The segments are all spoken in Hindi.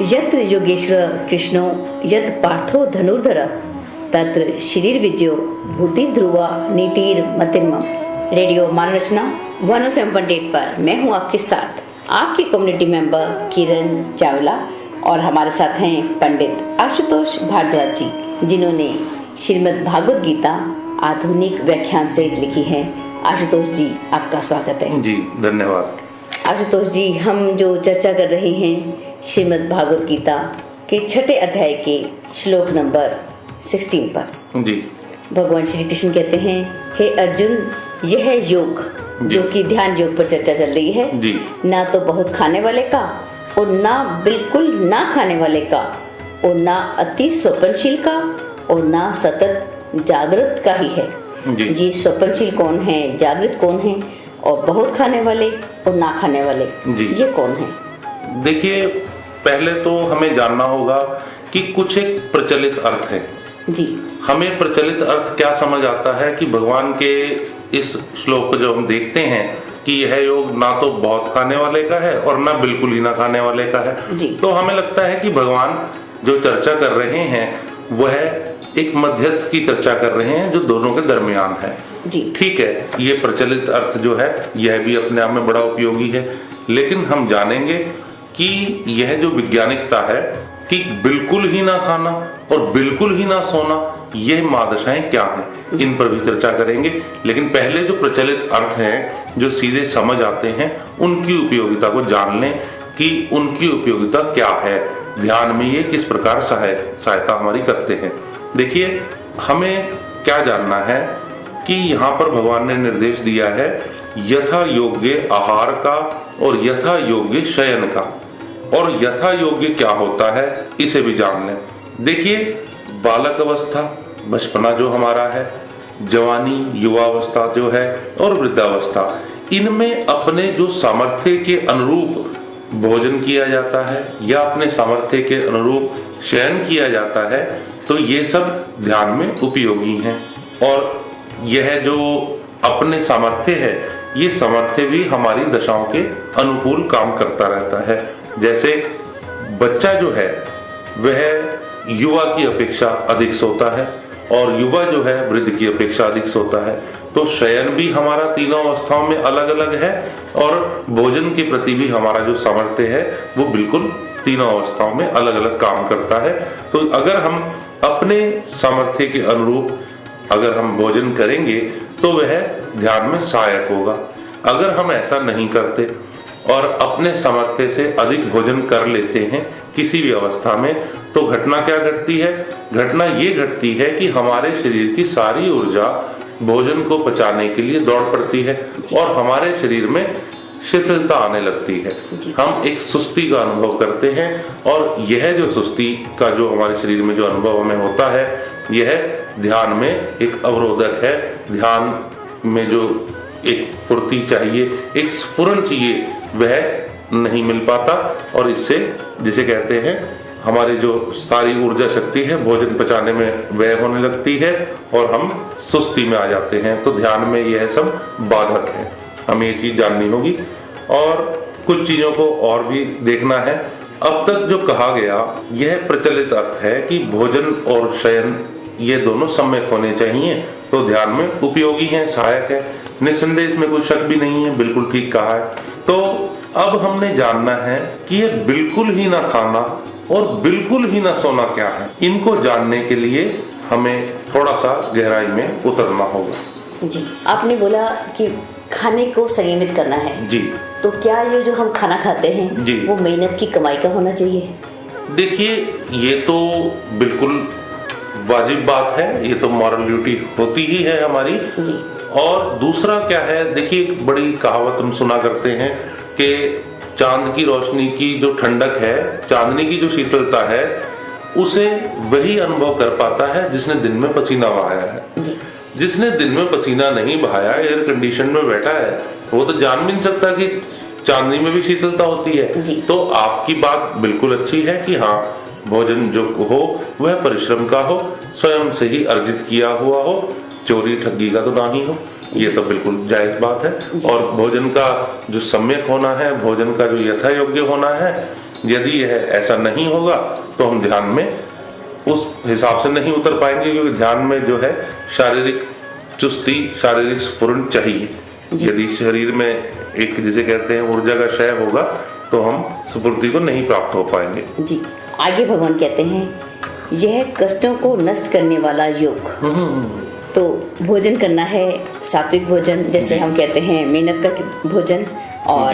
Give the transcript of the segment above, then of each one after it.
यत्र योगेश्वर कृष्णो यत् पार्थो धनुर्धर तत्र शरीर विजयो भूति ध्रुवा नीतिर मतिर्मम। रेडियो मानव रचना 107.8 पर मैं हूँ आपके साथ आपकी कम्युनिटी मेंबर किरण चावला और हमारे साथ हैं पंडित आशुतोष भारद्वाज जी, जिन्होंने श्रीमद् भागवत गीता आधुनिक व्याख्यान सहित लिखी है। आशुतोष जी, आपका स्वागत है। जी धन्यवाद। आशुतोष जी, हम जो चर्चा कर रहे हैं श्रीमद् भागवत गीता के 6 अध्याय के श्लोक नंबर 16 पर। जी। भगवान श्री कृष्ण कहते हैं, हे अर्जुन, यह योग जो कि ध्यान योग पर चर्चा चल रही है जी, ना तो बहुत खाने वाले का और ना बिल्कुल ना खाने वाले का और ना अति स्वप्नशील का और ना सतत जागृत का ही है। जी, स्वप्नशील कौन है, जागृत कौन है और बहुत खाने वाले और ना खाने वाले ये कौन है? देखिए, पहले तो हमें जानना होगा कि कुछ एक प्रचलित अर्थ है। जी। हमें प्रचलित अर्थ क्या समझ आता है कि भगवान के इस श्लोक को जब हम देखते हैं कि यह योग ना तो बहुत खाने वाले का है और ना बिल्कुल ही ना खाने वाले का है, तो हमें लगता है कि भगवान जो चर्चा कर रहे हैं वह एक मध्यस्थ की चर्चा कर रहे हैं जो दोनों के दरमियान है। ठीक है, ये प्रचलित अर्थ जो है यह भी अपने आप में बड़ा उपयोगी है, लेकिन हम जानेंगे कि यह जो वैज्ञानिकता है कि बिल्कुल ही ना खाना और बिल्कुल ही ना सोना, ये महादशाएं क्या हैं, इन पर भी चर्चा करेंगे। लेकिन पहले जो प्रचलित अर्थ हैं जो सीधे समझ आते हैं, उनकी उपयोगिता को जान लें कि उनकी उपयोगिता क्या है, ध्यान में ये किस प्रकार सहायता हमारी करते हैं। देखिए, हमें क्या जानना है कि यहाँ पर भगवान ने निर्देश दिया है यथा योग्य आहार का और यथा योग्य शयन का, और यथा योग्य क्या होता है इसे भी जान लें। देखिए, बालक अवस्था, बचपना जो हमारा है, जवानी, युवावस्था जो है और वृद्धावस्था, इनमें अपने जो सामर्थ्य के अनुरूप भोजन किया जाता है या अपने सामर्थ्य के अनुरूप शयन किया जाता है, तो ये सब ध्यान में उपयोगी हैं। और यह जो अपने सामर्थ्य है, ये सामर्थ्य भी हमारी दशाओं के अनुकूल काम करता रहता है। जैसे बच्चा जो है वह युवा की अपेक्षा अधिक सोता है और युवा जो है वृद्ध की अपेक्षा अधिक सोता है, तो शयन भी हमारा तीनों अवस्थाओं में अलग अलग है और भोजन के प्रति भी हमारा जो सामर्थ्य है वो बिल्कुल तीनों अवस्थाओं में अलग अलग काम करता है। तो अगर हम अपने सामर्थ्य के अनुरूप अगर हम भोजन करेंगे तो वह ध्यान में सहायक होगा। अगर हम ऐसा नहीं करते और अपने सामर्थ्य से अधिक भोजन कर लेते हैं किसी भी अवस्था में, तो घटना क्या घटती है? घटना ये घटती है कि हमारे शरीर की सारी ऊर्जा भोजन को पचाने के लिए दौड़ पड़ती है और हमारे शरीर में शिथिलता आने लगती है। हम एक सुस्ती का अनुभव करते हैं और यह जो सुस्ती का जो हमारे शरीर में जो अनुभव हमें होता है, यह ध्यान में एक अवरोधक है। ध्यान में जो एक फुर्ती चाहिए, एक स्फुरन चाहिए, वह नहीं मिल पाता और इससे जिसे कहते हैं हमारी जो सारी ऊर्जा शक्ति है भोजन पचाने में व्यय होने लगती है और हम सुस्ती में आ जाते हैं। तो ध्यान में यह सब बाधक है, हमें ये चीज जाननी होगी। और कुछ चीजों को और भी देखना है। अब तक जो कहा गया यह प्रचलित अर्थ है कि भोजन और शयन ये दोनों सम्यक होने चाहिए, तो ध्यान में उपयोगी है, सहायक है, निस्संदेह इसमें कोई शक भी नहीं है, बिल्कुल ठीक कहा है। तो अब हमने जानना है कि ये बिल्कुल ही ना खाना और बिल्कुल ही ना सोना क्या है। इनको जानने के लिए हमें थोड़ा सा गहराई में उतरना होगा। जी, आपने बोला कि खाने को संयमित करना है। जी। तो क्या ये जो हम खाना खाते हैं जी, वो मेहनत की कमाई का होना चाहिए? देखिए, ये तो बिल्कुल वाजिब बात है, ये तो मॉरल ड्यूटी होती ही है हमारी। जी। और दूसरा क्या है, देखिए, बड़ी कहावत हम सुना करते हैं कि चांद की रोशनी की जो ठंडक है, चांदनी की जो शीतलता है, उसे वही अनुभव कर पाता है जिसने दिन में पसीना बहाया है। जिसने दिन में पसीना नहीं बहाया, एयर कंडीशन में बैठा है, वो तो जान भी नहीं सकता कि चांदनी में भी शीतलता होती है। तो आपकी बात बिल्कुल अच्छी है कि हाँ, भोजन जो हो वह परिश्रम का हो, स्वयं से ही अर्जित किया हुआ हो, चोरी ठगी का तो ना ही हो। ये तो बिल्कुल जायज बात है। और भोजन का जो सम्यक होना है, भोजन का जो यथा योग्य होना है, यदि यह ऐसा नहीं होगा तो हम ध्यान में उस हिसाब से नहीं उतर पाएंगे, क्योंकि ध्यान में जो है शारीरिक चुस्ती, शारीरिक स्फुरण चाहिए। यदि शरीर में एक जिसे कहते हैं ऊर्जा का क्षय होगा तो हम स्फूर्ति को नहीं प्राप्त हो पाएंगे। जी, आगे भगवान कहते हैं यह कष्टों को नष्ट करने वाला योग। तो भोजन करना है सात्विक भोजन, जैसे हम कहते हैं मेहनत का भोजन, और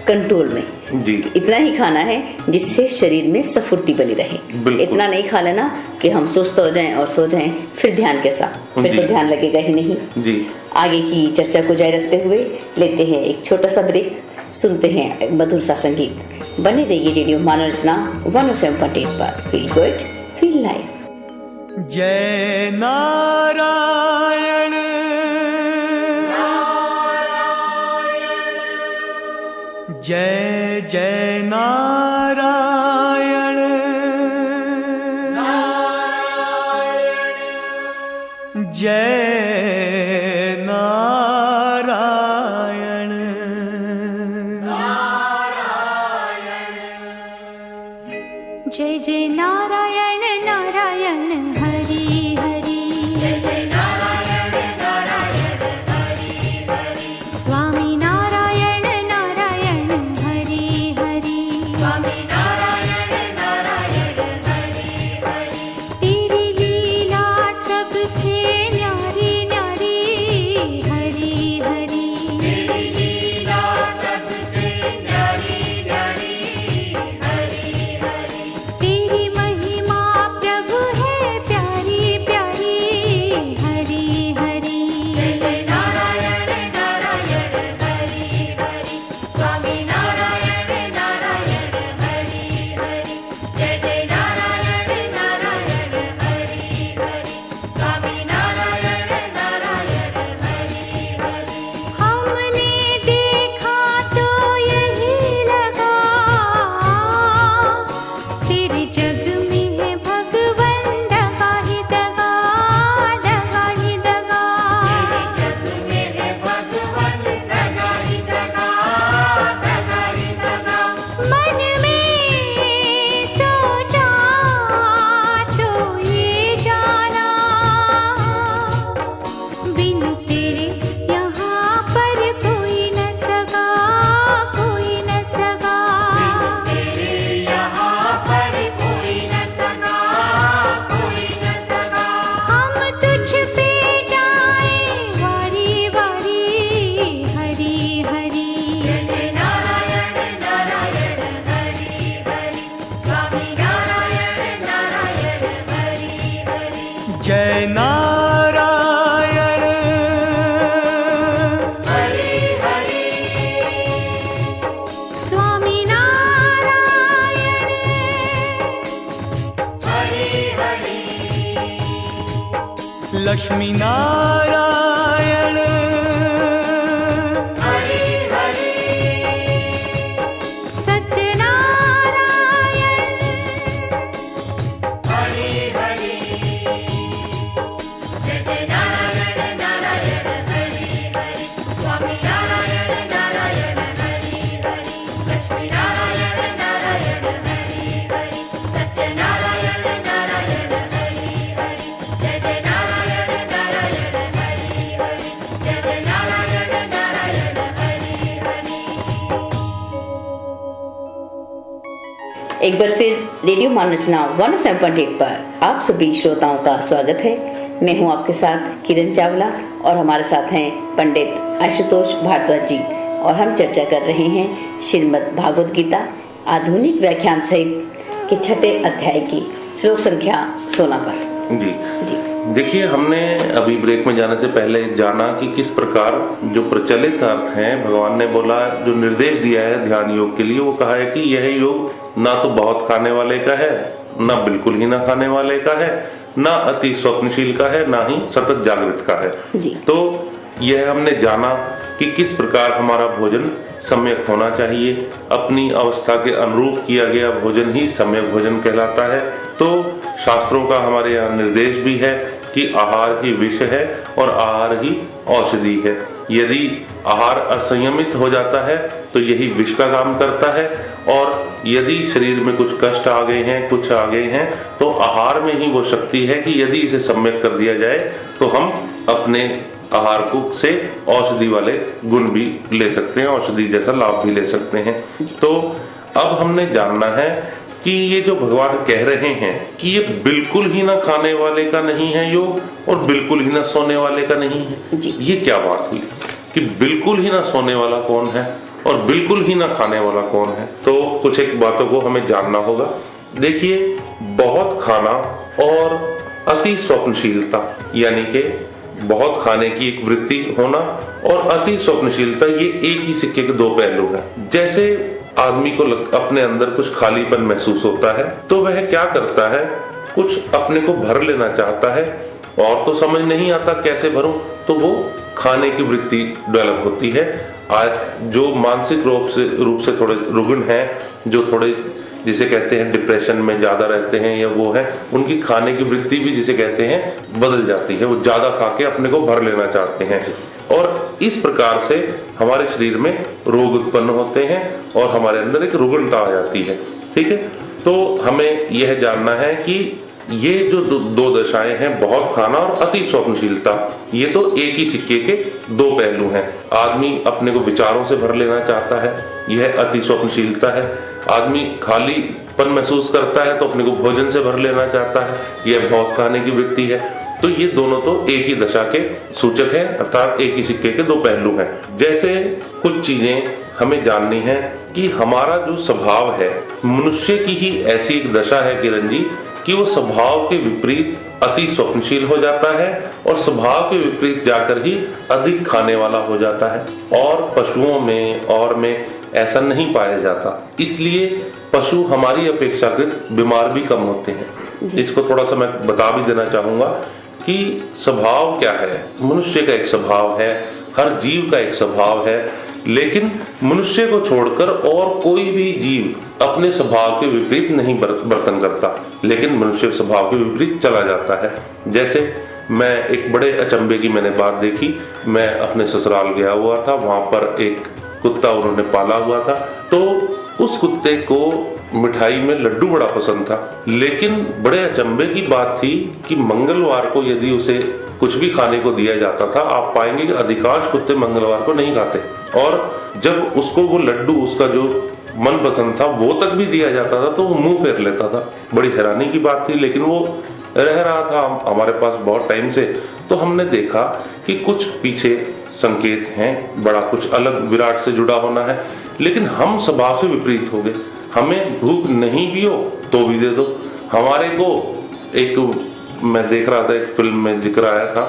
कंट्रोल में जी इतना ही खाना है जिससे शरीर में स्फूर्ति बनी रहे। इतना नहीं खा लेना कि हम सुस्त हो जाएं और सो जाएं, फिर ध्यान कैसा, फिर तो ध्यान लगेगा ही नहीं। जी। आगे की चर्चा को जारी रखते हुए लेते हैं एक छोटा सा ब्रेक, सुनते हैं मधुर सा संगीत। बने रहिए रेडियो मनोरंजना 107.8 पर। Feel good, feel live. जय नारायण जय जय नारायण जय नारायण जय जय नारायण नारायण हरि हरि जय जय नारायण नारायण हरि हरि स्वामी नारायण नारायण हरि हरि स्वामी नारायण नारायण हरि हरि तेरी लीला सबसे न्यारी न्यारी हरि हरि तेरी लीला सबसे न्यारी न्यारी हरि हरि तेरी महिमा प्रभु है प्यारी प्यारी हरि हरि जय जय नारायण नारायण हरि हरि स्वामी नारायण नारायण हरि हरि जय जय नारायण नारायण हरि हरि स्वामी नारायण नारायण हरि हरि हमने देखा तो यही लगा तेरे जग में है भगवन दगा ही दगा दगा ही दगा तेरे जग में है भगवन दगा ही दगा दगा ही दगा मन में सोचा तो ये जाना बिन तेरे यहाँ पर कोई न सगा कोई न सगा तेरे यहाँ पर कोई न सगा कोई न सगा हम तुझ पे जाए वारी वारी हरि हरि जय जय नारायण नारायण हरि हरि स्वामी नारायण नारायण हरि हरि जय नारायण हरि हरि स्वामी नारायण हरि हरि लक्ष्मी नारायण हरि हरि सत्यनारायण हरि हरि जय जय नारायण नारायण हरि हरि स्वामी नारायण नारायण हरि हरि लक्ष्मी नारायण नारायण हरि हरि सत्यनारायण नारायण हरि हरि जय जय नारायण नारायण हरि हरि जय जय नारायण नारायण हरि हरि। एक बार फिर रेडियो मनोरंजना 107.8 पर आप सभी श्रोताओं का स्वागत है। मैं हूं आपके साथ किरण चावला और हमारे साथ हैं पंडित आशुतोष भारद्वाज जी, और हम चर्चा कर रहे हैं श्रीमद् भागवत गीता आधुनिक व्याख्यान सहित के 6ठे अध्याय की श्लोक संख्या 16 पर। जी। जी देखिए, हमने अभी ब्रेक में जाने से पहले जाना कि किस प्रकार जो प्रचलित अर्थ हैं, भगवान ने बोला जो निर्देश दिया है ध्यान योग के लिए, वो कहा है कि यह योग ना तो बहुत खाने वाले का है, ना बिल्कुल ही ना खाने वाले का है, ना अति स्वप्नशील का है, ना ही सतत जागृत का है। जी। तो यह हमने जाना कि किस प्रकार हमारा भोजन सम्यक होना चाहिए। अपनी अवस्था के अनुरूप किया गया भोजन ही सम्यक भोजन कहलाता है। तो शास्त्रों का हमारे यहाँ निर्देश भी है कि आहार ही विष है और आहार ही औषधि है। यदि आहार असंयमित हो जाता है तो यही विष का काम करता है, और यदि शरीर में कुछ कष्ट आ गए हैं, कुछ आ गए हैं, तो आहार में ही वो शक्ति है कि यदि इसे सम्यक कर दिया जाए तो हम अपने आहार को से औषधि वाले गुण भी ले सकते हैं, औषधि जैसा लाभ भी ले सकते हैं। तो अब हमने जानना है कि ये जो भगवान कह रहे हैं कि ये बिल्कुल ही ना खाने वाले का नहीं है योग, और बिल्कुल ही ना सोने वाले का नहीं है, ये क्या बात हुई कि बिल्कुल ही ना सोने वाला कौन है और बिल्कुल ही ना खाने वाला कौन है? तो कुछ एक बातों को हमें जानना होगा। देखिए, बहुत खाना और अति स्वप्नशीलता, यानी कि बहुत खाने की एक वृत्ति होना और अति स्वप्नशीलता, ये एक ही सिक्के के दो पहलू हैं। जैसे आदमी को अपने अंदर कुछ खालीपन महसूस होता है तो वह क्या करता है, कुछ अपने को भर लेना चाहता है और तो समझ नहीं आता कैसे भरूं, तो वो खाने की वृत्ति डेवलप होती है। आज जो मानसिक रूप से थोड़े रुग्ण हैं, जो थोड़े जिसे कहते हैं डिप्रेशन में ज्यादा रहते हैं या वो है, उनकी खाने की वृत्ति भी जिसे कहते हैं बदल जाती है। वो ज्यादा खा के अपने को भर लेना चाहते हैं और इस प्रकार से हमारे शरीर में रोग उत्पन्न होते हैं और हमारे अंदर एक रुग्णता आ जाती है। ठीक है, तो हमें यह जानना है कि ये जो दो दशाएं हैं, बहुत खाना और अति स्वप्नशीलता, ये तो एक ही सिक्के के दो पहलू हैं। आदमी अपने को विचारों से भर लेना चाहता है, यह अति स्वप्नशीलता है। आदमी खालीपन महसूस करता है तो अपने को भोजन से भर लेना चाहता है, यह बहुत खाने की वृत्ति है। तो ये दोनों तो एक ही दशा के सूचक हैं, अर्थात एक ही सिक्के के दो पहलू हैं। जैसे कुछ चीजें हमें जाननी है कि हमारा जो स्वभाव है, मनुष्य की ही ऐसी एक दशा है किरण जी, कि वो स्वभाव के विपरीत अति स्वप्नशील हो जाता है और स्वभाव के विपरीत जाकर ही अधिक खाने वाला हो जाता है, और पशुओं में और में ऐसा नहीं पाया जाता। इसलिए पशु हमारी अपेक्षाकृत बीमार भी कम होते हैं। इसको थोड़ा सा मैं बता भी देना चाहूंगा कि स्वभाव क्या है। मनुष्य का एक स्वभाव है, हर जीव का एक स्वभाव है, लेकिन मनुष्य को छोड़कर और कोई भी जीव अपने स्वभाव के विपरीत नहीं बर्तन करता, लेकिन मनुष्य स्वभाव के विपरीत चला जाता है। जैसे मैं एक बड़े अचंभे की मैंने बात देखी। मैं अपने ससुराल गया हुआ था, वहां पर एक कुत्ता उन्होंने पाला हुआ था, तो उस कुत्ते को मिठाई में लड्डू बड़ा पसंद था। लेकिन बड़े अचंभे की बात थी कि मंगलवार को यदि उसे कुछ भी खाने को दिया जाता था, आप पाएंगे कि अधिकांश कुत्ते मंगलवार को नहीं खाते, और जब उसको वो लड्डू, उसका जो मन पसंद था, वो तक भी दिया जाता था तो वो मुंह फेर लेता था। बड़ी हैरानी की बात थी, लेकिन वो रह रहा था हमारे पास बहुत टाइम से। तो हमने देखा कि कुछ पीछे संकेत हैं, बड़ा कुछ अलग विराट से जुड़ा होना है, लेकिन हम स्वभाव से विपरीत हो गए। हमें भूख नहीं भी हो तो भी दे दो। हमारे को एक, मैं देख रहा था एक फिल्म में जिक्र आया था,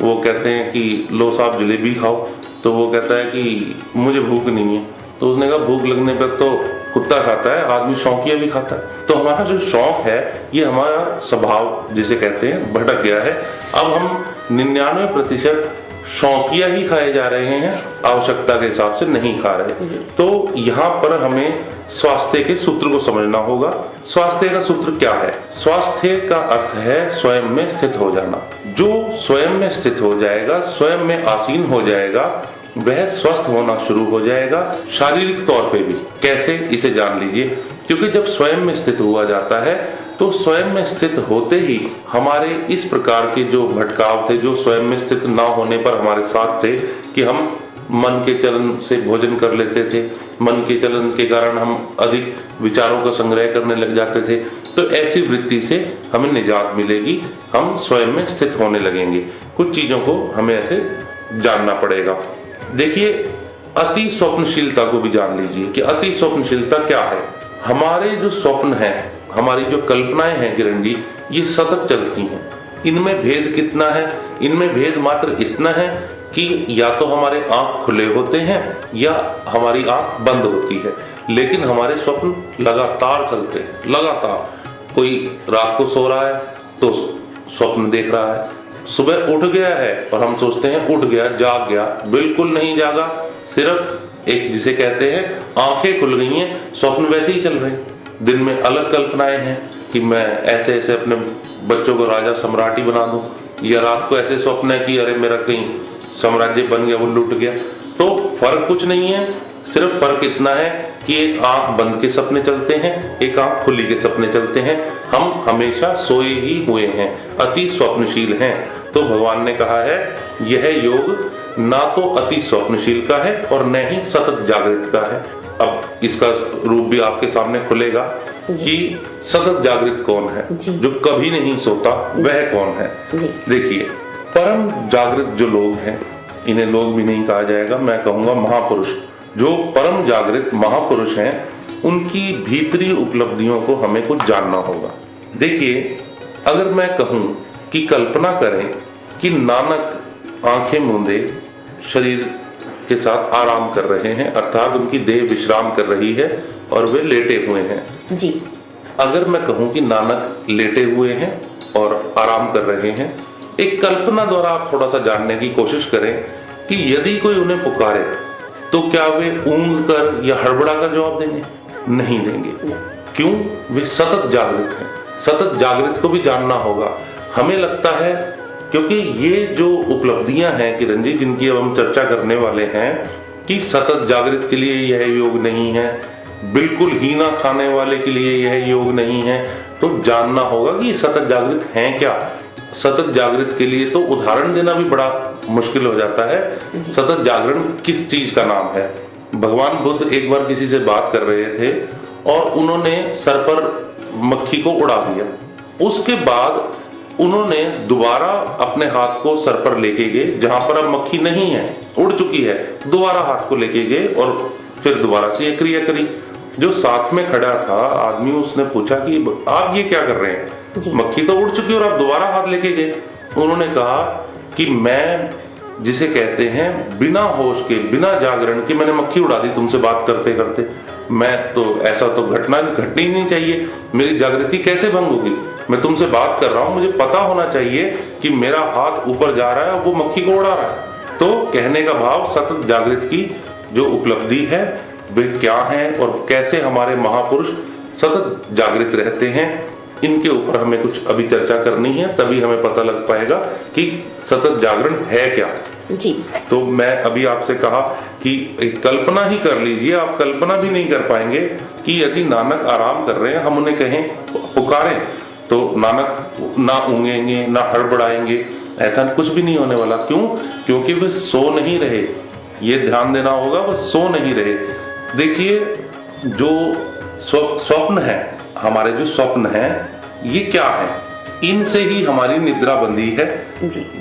वो कहते हैं कि लो साहब जलेबी खाओ, तो वो कहता है कि मुझे भूख नहीं है। तो उसने कहा भूख लगने पर तो कुत्ता खाता है, आदमी शौकिया भी खाता है। तो हमारा जो शौक है, ये हमारा स्वभाव जिसे कहते हैं भटक गया है। अब हम 99% शौकिया ही खाए जा रहे हैं, आवश्यकता के हिसाब से नहीं खा रहे। तो यहाँ पर हमें स्वास्थ्य के सूत्र को समझना होगा। स्वास्थ्य का सूत्र क्या है? स्वास्थ्य का अर्थ है स्वयं में स्थित हो जाना। जो स्वयं में स्थित हो जाएगा, स्वयं में आसीन हो जाएगा, वह स्वस्थ होना शुरू हो जाएगा, शारीरिक तौर पे भी। कैसे, इसे जान लीजिए। क्योंकि जब स्वयं में स्थित हुआ जाता है तो स्वयं में स्थित होते ही हमारे इस प्रकार के जो भटकाव थे, जो स्वयं में स्थित ना होने पर हमारे साथ थे, कि हम मन के चलन से भोजन कर लेते थे, मन के चलन के कारण हम अधिक विचारों का संग्रह करने लग जाते थे। तो ऐसी वृत्ति से हमें निजात मिलेगी, हम स्वयं में स्थित होने लगेंगे। कुछ चीजों को हमें ऐसे जानना पड़ेगा। देखिए, अति स्वप्नशीलता को भी जान लीजिए कि अति स्वप्नशीलता क्या है। हमारे जो स्वप्न है, हमारी जो कल्पनाएं हैं किरण जी, ये सतत चलती हैं। इनमें भेद कितना है? इनमें भेद मात्र इतना है कि या तो हमारे आंख खुले होते हैं या हमारी आंख बंद होती है, लेकिन हमारे स्वप्न लगातार चलते हैं, लगातार। कोई रात को सो रहा है तो स्वप्न देख रहा है, सुबह उठ गया है और हम सोचते हैं उठ गया, जाग गया। बिल्कुल नहीं जागा, सिर्फ एक जिसे कहते हैं आंखें खुल गई हैं, स्वप्न वैसे ही चल रहे हैं। दिन में अलग कल्पनाएं हैं कि मैं ऐसे ऐसे अपने बच्चों को राजा सम्राटी बना दूं, या रात को ऐसे स्वप्न है कि अरे मेरा कहीं साम्राज्य बन गया, वो लूट गया। तो फर्क कुछ नहीं है, सिर्फ फर्क इतना है कि एक आंख बंद के सपने चलते हैं, एक आंख खुली के सपने चलते हैं। हम हमेशा सोए ही हुए हैं, अति स्वप्नशील हैं। तो भगवान ने कहा है यह योग ना तो अति स्वप्नशील का है और न ही सतत जागृत का है। अब इसका रूप भी आपके सामने खुलेगा कि सतत जागृत कौन है, जो कभी नहीं सोता वह कौन है। देखिए, परम जागृत जो लोग हैं, इन्हें लोग भी नहीं कहा जाएगा, मैं कहूंगा महापुरुष। जो परम जागृत महापुरुष हैं, उनकी भीतरी उपलब्धियों को हमें कुछ जानना होगा। देखिए, अगर मैं कहूं कि कल्पना करें कि नानक आंखें मूंदे शरीर के साथ आराम कर रहे हैं, अर्थात उनकी देह विश्राम कर रही है और वे लेटे हुए हैं जी। अगर मैं कहूं कि नानक लेटे हुए हैं और आराम कर रहे हैं, एक कल्पना द्वारा आप थोड़ा सा जानने की कोशिश करें कि यदि कोई उन्हें पुकारे तो क्या वे ऊंघ कर या हड़बड़ा कर जवाब देंगे? नहीं देंगे। क्यों? वे सतत जागृत हैं। सतत जागृत को भी जानना होगा। हमें लगता है, क्योंकि ये जो उपलब्धियां हैं किरण जी, जिनकी अब हम चर्चा करने वाले हैं, कि सतत जागृत के लिए यह योग नहीं है, बिल्कुल ही ना खाने वाले के लिए यह योग नहीं है। तो जानना होगा कि सतत जागृत हैं क्या। सतत जागृत के लिए तो उदाहरण देना भी बड़ा मुश्किल हो जाता है। सतत जागरण किस चीज का नाम है? भगवान बुद्ध एक बार किसी से बात कर रहे थे और उन्होंने सर पर मक्खी को उड़ा दिया। उसके बाद उन्होंने दोबारा अपने हाथ को सर पर लेके गए, जहां पर अब मक्खी नहीं है, उड़ चुकी है, दोबारा हाथ को लेके गए और फिर दोबारा से ये क्रिया करी। जो साथ में खड़ा था आदमी, उसने पूछा कि आप ये क्या कर रहे हैं? मक्खी तो उड़ चुकी और आप दोबारा हाथ लेके गए। उन्होंने कहा कि मैं जिसे कहते हैं बिना होश के, बिना जागरण के मैंने मक्खी उड़ा दी तुमसे बात करते करते। मैं तो ऐसा तो घटनी ही नहीं चाहिए। मेरी जागृति कैसे भंग होगी? मैं तुमसे बात कर रहा हूं, मुझे पता होना चाहिए कि मेरा हाथ ऊपर जा रहा है, वो मक्खी को उड़ा रहा है। तो कहने का भाव, सतत जागृत की जो उपलब्धि है वे क्या है और कैसे हमारे महापुरुष सतत जागृत रहते हैं, इनके ऊपर हमें कुछ अभी चर्चा करनी है। तभी हमें पता लग पाएगा कि सतत जागरण है क्या जी। तो मैं अभी आपसे कहा कि कल्पना ही कर लीजिए, आप कल्पना भी नहीं कर पाएंगे कि यदि नानक आराम कर रहे हैं, हम उन्हें कहें, पुकारें, तो नानक ना ऊँगेंगे ना हड़बड़ाएंगे, ऐसा कुछ भी नहीं होने वाला। क्यों? क्योंकि वे सो नहीं रहे। ये ध्यान देना होगा, वो सो नहीं रहे। देखिए, जो स्वप्न है, हमारे जो स्वप्न हैं, ये क्या है? इनसे ही हमारी निद्रा बंधी है।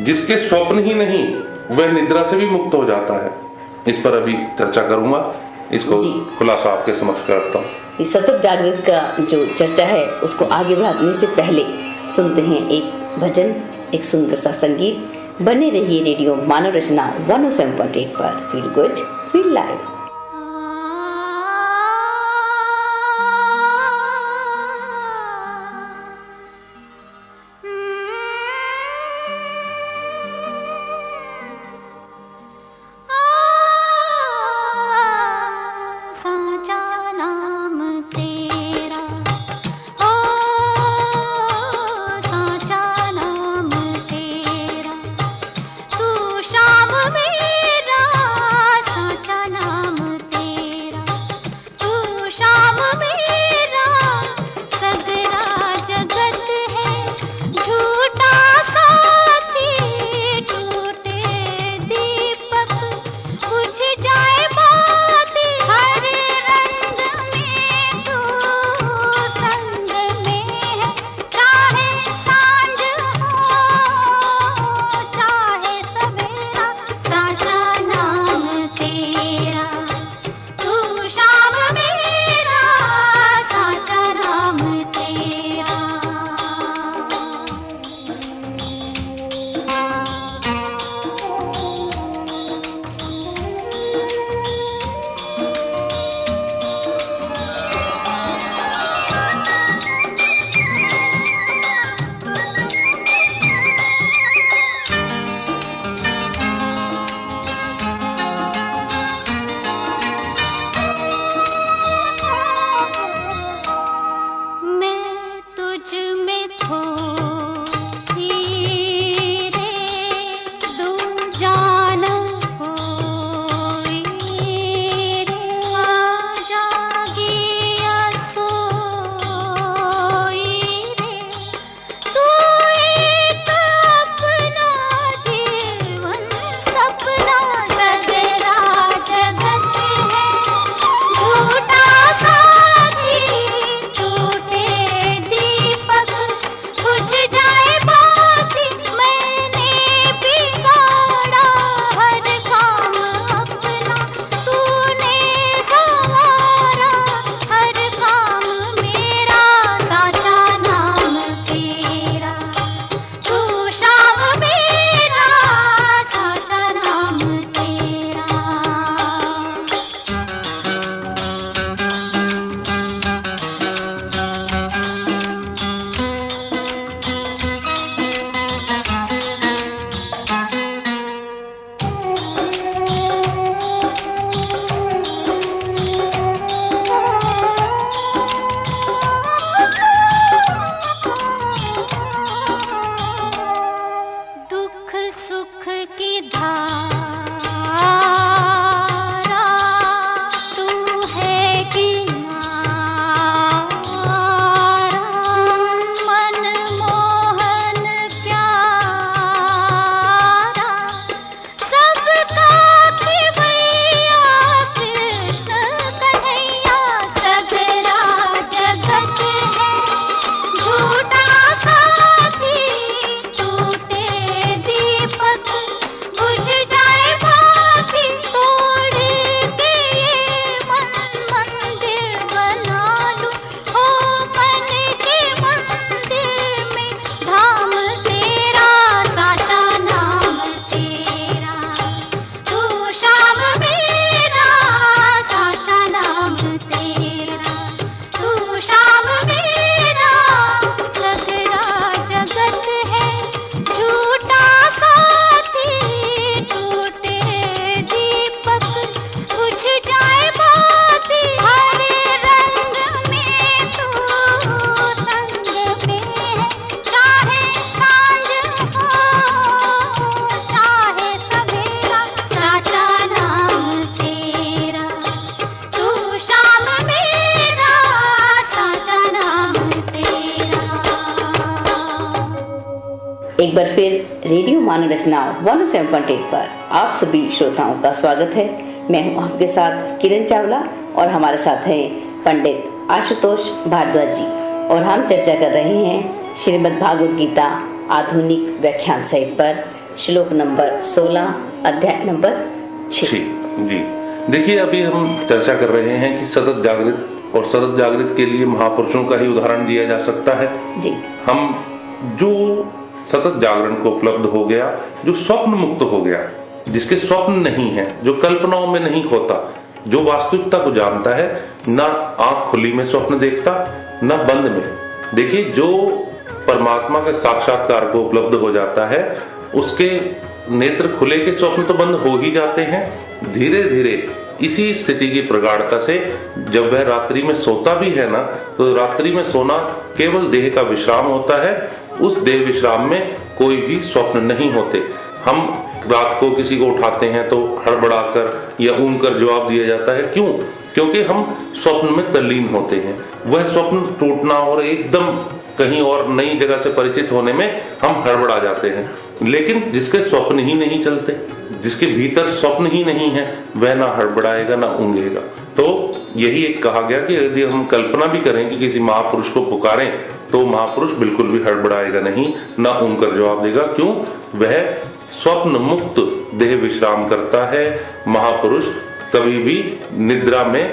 जिसके स्वप्न ही नहीं, वह निद्रा से भी मुक्त हो जाता है। इस पर अभी चर्चा करूंगा, इसको खुलासा आपके समक्ष करता हूँ। सतत जागृत का जो चर्चा है, उसको आगे बढ़ाने से पहले सुनते हैं एक भजन, एक सुंदर सा संगीत। बने रहिए रेडियो मानव रचना 107.8 पर। Feel good, feel live. मेरा साचा नाम एक बार फिर रेडियो मानव रचना 107.8 पर आप सभी श्रोताओं का स्वागत है। मैं हूं आपके साथ किरण चावला और हमारे साथ हैं पंडित आशुतोष भारद्वाज जी और हम चर्चा कर रहे हैं श्रीमद् भागवत गीता आधुनिक व्याख्यान सहित पर श्लोक नंबर 16 अध्याय नंबर 6। जी देखिए, अभी हम चर्चा कर रहे हैं कि सतत जागृत और सतत जागृत के लिए महापुरुषों का ही उदाहरण दिया जा सकता है जी। हम जो सतत जागरण को उपलब्ध हो गया, जो स्वप्न मुक्त हो गया, जिसके स्वप्न नहीं है, जो कल्पनाओं में नहीं खोता, जो वास्तविकता को जानता है, ना आंख खुली में स्वप्न देखता ना बंद में। देखिए, जो परमात्मा के साक्षात्कार को उपलब्ध हो जाता है उसके नेत्र खुले के स्वप्न तो बंद हो ही जाते हैं। धीरे धीरे इसी स्थिति की प्रगाढ़ता से जब वह रात्रि में सोता भी है ना, तो रात्रि में सोना केवल देह का विश्राम होता है। उस देह विश्राम में कोई भी स्वप्न नहीं होते। हम रात को किसी को उठाते हैं तो हड़बड़ाकर या ऊँग कर जवाब दिया जाता है। क्यों? क्योंकि हम स्वप्न में तल्लीन होते हैं। वह स्वप्न टूटना और एकदम कहीं और नई जगह से परिचित होने में हम हड़बड़ा जाते हैं। लेकिन जिसके स्वप्न ही नहीं चलते, जिसके भीतर स्वप्न ही नहीं है, वह ना हड़बड़ाएगा ना ऊँगेगा। तो यही एक कहा गया कि यदि हम कल्पना भी करें कि किसी महापुरुष को पुकारें तो महापुरुष बिल्कुल भी हड़बड़ाएगा नहीं, ना ऊँग कर जवाब देगा। क्यों? वह स्वप्न मुक्त देह विश्राम करता है। महापुरुष कभी भी निद्रा में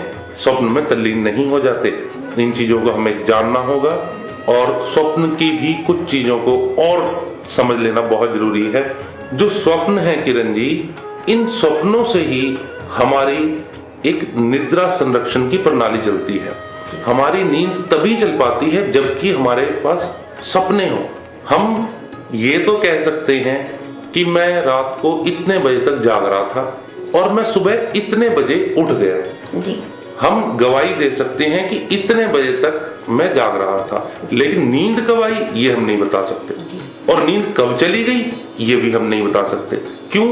स्वप्न में तल्लीन नहीं हो जाते। इन चीजों को हमें जानना होगा और स्वप्न की भी कुछ चीजों को और समझ लेना बहुत जरूरी है। जो स्वप्न है किरण जी, इन स्वप्नों से ही हमारी एक निद्रा संरक्षण की प्रणाली चलती है। हमारी नींद तभी चल पाती है जबकि हमारे पास सपने हो। हम ये तो कह सकते हैं कि मैं रात को इतने बजे तक जाग रहा था और मैं सुबह इतने बजे उठ गया जी। हम गवाही दे सकते हैं कि इतने बजे तक मैं जाग रहा था, लेकिन नींद कब आई ये हम नहीं बता सकते, और नींद कब चली गई ये भी हम नहीं बता सकते। क्यों?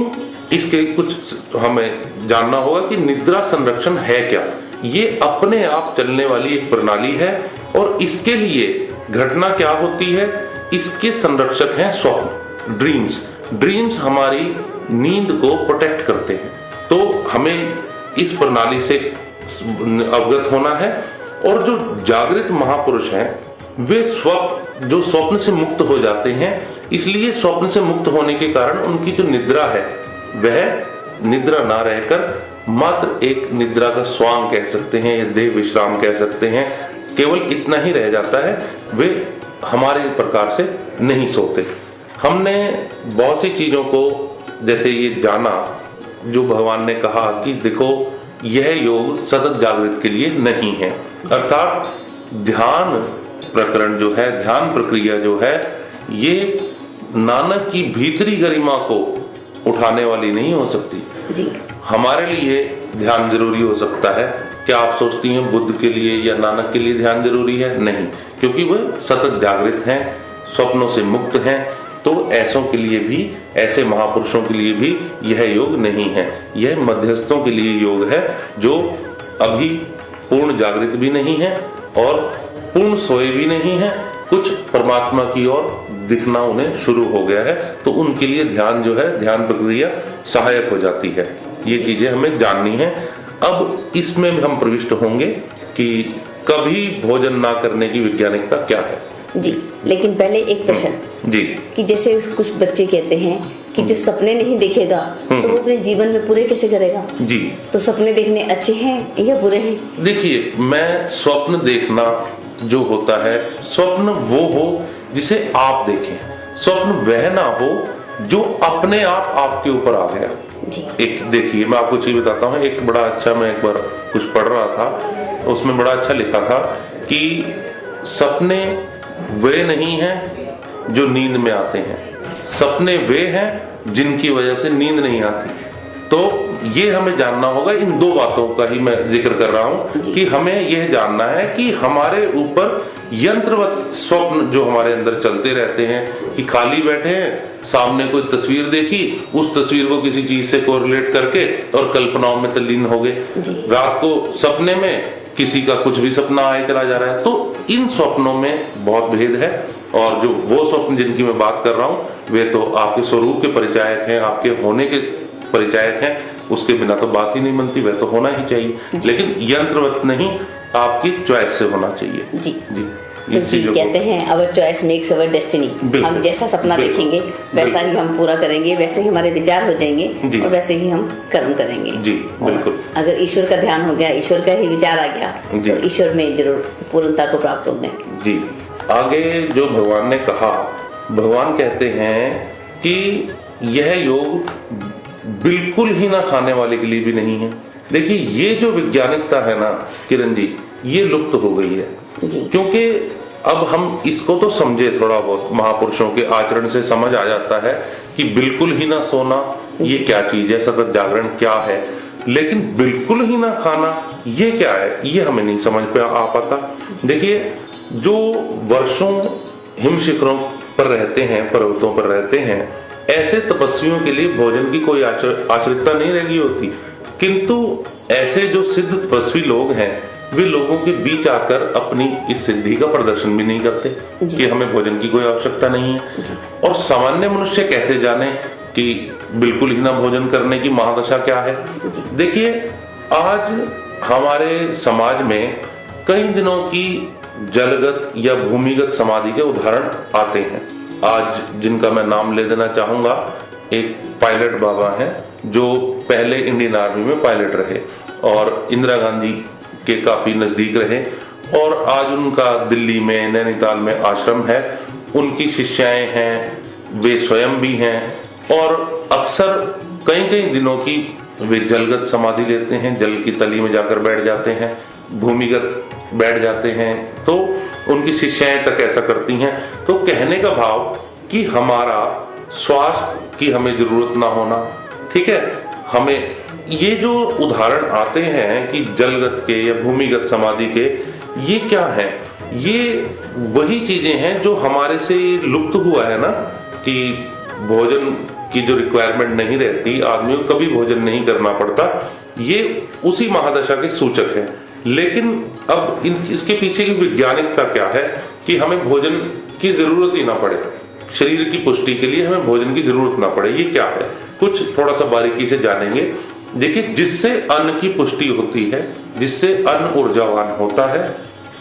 इसके कुछ हमें जानना होगा कि निद्रा संरक्षण है क्या। ये अपने आप चलने वाली एक प्रणाली है और इसके लिए घटना क्या होती है, इसके संरक्षक हैं स्वप्न, ड्रीम्स हमारी नींद को प्रोटेक्ट करते हैं। तो हमें इस प्रणाली से अवगत होना है। और जो जागृत महापुरुष हैं वे जो स्वप्न से मुक्त हो जाते हैं, इसलिए स्वप्न से मुक्त होने के कारण उनकी जो निद्रा है वह निद्रा ना रहकर मात्र एक निद्रा का स्वांग कह सकते हैं या देह विश्राम कह सकते हैं, केवल इतना ही रह जाता है। वे हमारे प्रकार से नहीं सोते। हमने बहुत सी चीजों को जैसे ये जाना, जो भगवान ने कहा कि देखो यह योग सतत जागृत के लिए नहीं है, अर्थात ध्यान प्रकरण जो है, ध्यान प्रक्रिया जो है, ये नानक की भीतरी गरिमा को उठाने वाली नहीं हो सकती जी। हमारे लिए ध्यान जरूरी हो सकता है। क्या आप सोचती हैं बुद्ध के लिए या नानक के लिए ध्यान जरूरी है? नहीं, क्योंकि वह सतत जागृत हैं, स्वप्नों से मुक्त हैं। तो ऐसों के लिए भी, ऐसे महापुरुषों के लिए भी यह योग नहीं है। यह मध्यस्थों के लिए योग है जो अभी पूर्ण जागृत भी नहीं है और पूर्ण सोए भी नहीं है। कुछ परमात्मा की ओर दिखना उन्हें शुरू हो गया है, तो उनके लिए ध्यान जो है, ध्यान प्रक्रिया सहायक हो जाती है। ये चीजें हमें जाननी है। अब इसमें हम प्रविष्ट होंगे कि कभी भोजन ना करने की वैज्ञानिकता क्या है जी। लेकिन पहले एक प्रश्न जी, कि जैसे कुछ बच्चे कहते हैं कि जो सपने नहीं देखेगा तो वो अपने जीवन में पूरे कैसे करेगा जी। तो सपने देखने अच्छे हैं या बुरे हैं? देखिए, मैं स्वप्न देखना जो होता है, स्वप्न वो हो जिसे आप देखें, स्वप्न वह ना हो जो अपने आप आपके ऊपर आ गया जी। एक देखिए, मैं आपको चीज बताता हूँ। एक बड़ा अच्छा, मैं एक बार कुछ पढ़ रहा था, उसमें बड़ा अच्छा लिखा था कि सपने वे नहीं हैं जो नींद में आते हैं, सपने वे हैं जिनकी वजह से नींद नहीं आती। तो ये हमें जानना होगा। इन दो बातों का ही मैं जिक्र कर रहा हूं कि हमें यह जानना है कि हमारे ऊपर यंत्रवत स्वप्न जो हमारे अंदर चलते रहते हैं कि खाली बैठे हैं, सामने कोई तस्वीर देखी, उस तस्वीर को किसी चीज से कोरिलेट करके और कल्पनाओं में तल्लीन हो गए। रात को सपने में किसी का कुछ भी सपना आए चला जा रहा है। तो इन स्वप्नों में बहुत भेद है और जो वो स्वप्न जिनकी मैं बात कर रहा हूँ वे तो आपके स्वरूप के परिचायक हैं, आपके होने के परिचायक हैं, उसके बिना तो बात ही नहीं बनती, वह तो होना ही चाहिए। लेकिन यंत्रवत नहीं, आपकी चॉइस से होना चाहिए। जी कहते हैं अवर चॉइस मेक्स अवर डेस्टिनी। हम जैसा सपना देखेंगे वैसा ही हम पूरा करेंगे, वैसे ही हमारे विचार हो जाएंगे और वैसे ही हम कर्म करेंगे। जी बिल्कुल। अगर ईश्वर का ध्यान हो गया, ईश्वर का ही विचार आ गया, तो ईश्वर में जरूर पूर्णता को प्राप्त होंगे। जी आगे जो भगवान ने कहा, भगवान कहते हैं कि यह योग बिल्कुल ही ना खाने वाले के लिए भी नहीं है। देखिए ये जो वैज्ञानिकता है ना किरण जी, ये लुप्त हो गई है। क्योंकि अब हम इसको तो समझे, थोड़ा बहुत महापुरुषों के आचरण से समझ आ जाता है कि बिल्कुल ही ना सोना ये क्या चीज है, सतत जागरण क्या है, लेकिन बिल्कुल ही ना खाना ये क्या है, ये हमें नहीं समझ पे आ पाता। देखिए जो वर्षों हिम शिखरों पर रहते हैं, पर्वतों पर रहते हैं, ऐसे तपस्वियों के लिए भोजन की कोई आश्रितता नहीं रही होती, किंतु ऐसे जो सिद्ध तपस्वी लोग हैं वे लोगों के बीच आकर अपनी इस सिद्धि का प्रदर्शन भी नहीं करते कि हमें भोजन की कोई आवश्यकता नहीं है। और सामान्य मनुष्य कैसे जाने कि बिल्कुल ही ना भोजन करने की महादशा क्या है। देखिए आज हमारे समाज में कई दिनों की जलगत या भूमिगत समाधि के उदाहरण आते हैं। आज जिनका मैं नाम ले देना चाहूंगा, एक पायलट बाबा हैं जो पहले इंडियन आर्मी में पायलट रहे और इंदिरा गांधी के काफी नजदीक रहे, और आज उनका दिल्ली में नैनीताल में आश्रम है, उनकी शिष्याएं हैं, वे स्वयं भी हैं, और अक्सर कई दिनों की वे जलगत समाधि लेते हैं, जल की तली में जाकर बैठ जाते हैं, भूमिगत बैठ जाते हैं। तो उनकी शिष्याएं तक ऐसा करती हैं। तो कहने का भाव कि हमारा श्वास की हमें जरूरत ना होना, ठीक है। हमें ये जो उदाहरण आते हैं कि जलगत के या भूमिगत समाधि के, ये क्या है? ये वही चीजें हैं जो हमारे से लुप्त हुआ है ना, कि भोजन की जो रिक्वायरमेंट नहीं रहती, आदमी को कभी भोजन नहीं करना पड़ता, ये उसी महादशा के सूचक है। लेकिन अब इसके पीछे की वैज्ञानिकता क्या है कि हमें भोजन की जरूरत ही ना पड़े, शरीर की पुष्टि के लिए हमें भोजन की जरूरत ना पड़े। ये क्या है, कुछ थोड़ा सा बारीकी से जानेंगे। देखिए जिससे अन्न की पुष्टि होती है, जिससे अन्न ऊर्जावान होता है।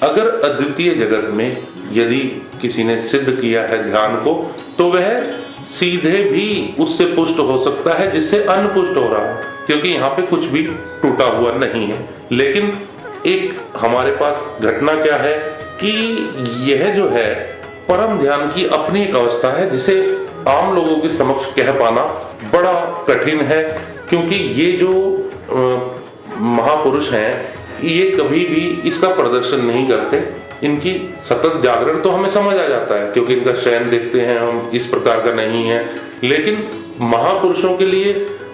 अगर अद्वितीय जगत में यदि किसी ने सिद्ध किया है ध्यान को, तो वह सीधे भी उससे पुष्ट हो सकता है जिससे अन्न पुष्ट हो रहा है, क्योंकि यहाँ पे कुछ भी टूटा हुआ नहीं है। लेकिन एक हमारे पास घटना क्या है कि यह जो है परम ध्यान की अपनी एक अवस्था है जिसे आम लोगों के समक्ष कह पाना बड़ा कठिन है, क्योंकि ये जो महापुरुष हैं ये कभी भी इसका प्रदर्शन नहीं करते। इनकी सतत जागरण तो हमें समझ आ जाता है क्योंकि इनका शयन देखते हैं हम, इस प्रकार का नहीं है। लेकिन महापुरुषों के लिए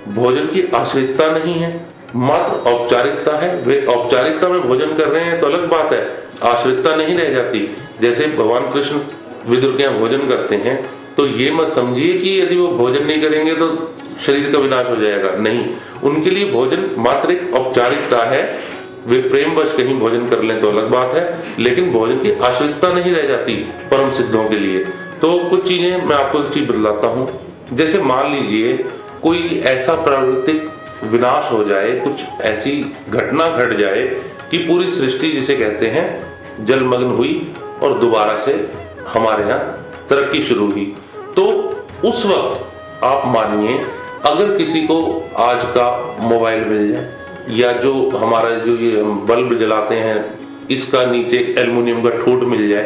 भोजन की आश्रितता नहीं है, मात्र औपचारिकता है। वे औपचारिकता में भोजन कर रहे हैं तो अलग बात है, आश्रितता नहीं रह जाती। जैसे भगवान कृष्ण विदुर के यहाँ भोजन करते हैं, तो ये मत समझिए कि यदि वो भोजन नहीं करेंगे तो शरीर का विनाश हो जाएगा, नहीं। उनके लिए भोजन मात्र एक औपचारिकता है। वे प्रेमवश कहीं भोजन कर लें तो अलग बात है, लेकिन भोजन की आश्रितता नहीं रह जाती परम सिद्धों के लिए। तो कुछ चीजें मैं आपको एक चीज बतलाता हूँ। जैसे मान लीजिए कोई ऐसा प्राकृतिक विनाश हो जाए, कुछ ऐसी घटना घट जाए कि पूरी सृष्टि जिसे कहते हैं जलमग्न हुई और दोबारा से हमारे यहाँ तरक्की शुरू हुई, तो उस वक्त आप मानिए अगर किसी को आज का मोबाइल मिल जाए, या जो हमारा जो ये बल्ब जलाते हैं इसका नीचे एल्युमिनियम का ठूठ मिल जाए,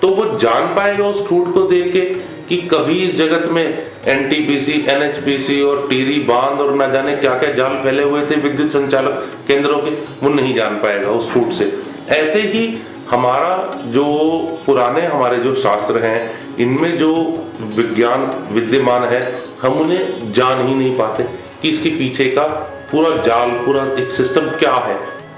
तो वो जान पाएगा उस ठूठ को देख के कि कभी इस जगत में एनटीपीसी, एनएचपीसी और टीरी बांध और न जाने क्या क्या जाल फैले हुए थे विद्युत संचालक केंद्रों के, वो नहीं जान पाएगा उस ठूठ से। ऐसे ही हमारा जो पुराने हमारे जो शास्त्र हैं, इनमें जो विज्ञान विद्यमान है, हम उन्हें जान ही नहीं पाते कि इसके पीछे का पूरा जाल, पूरा एक सिस्टम क्या है।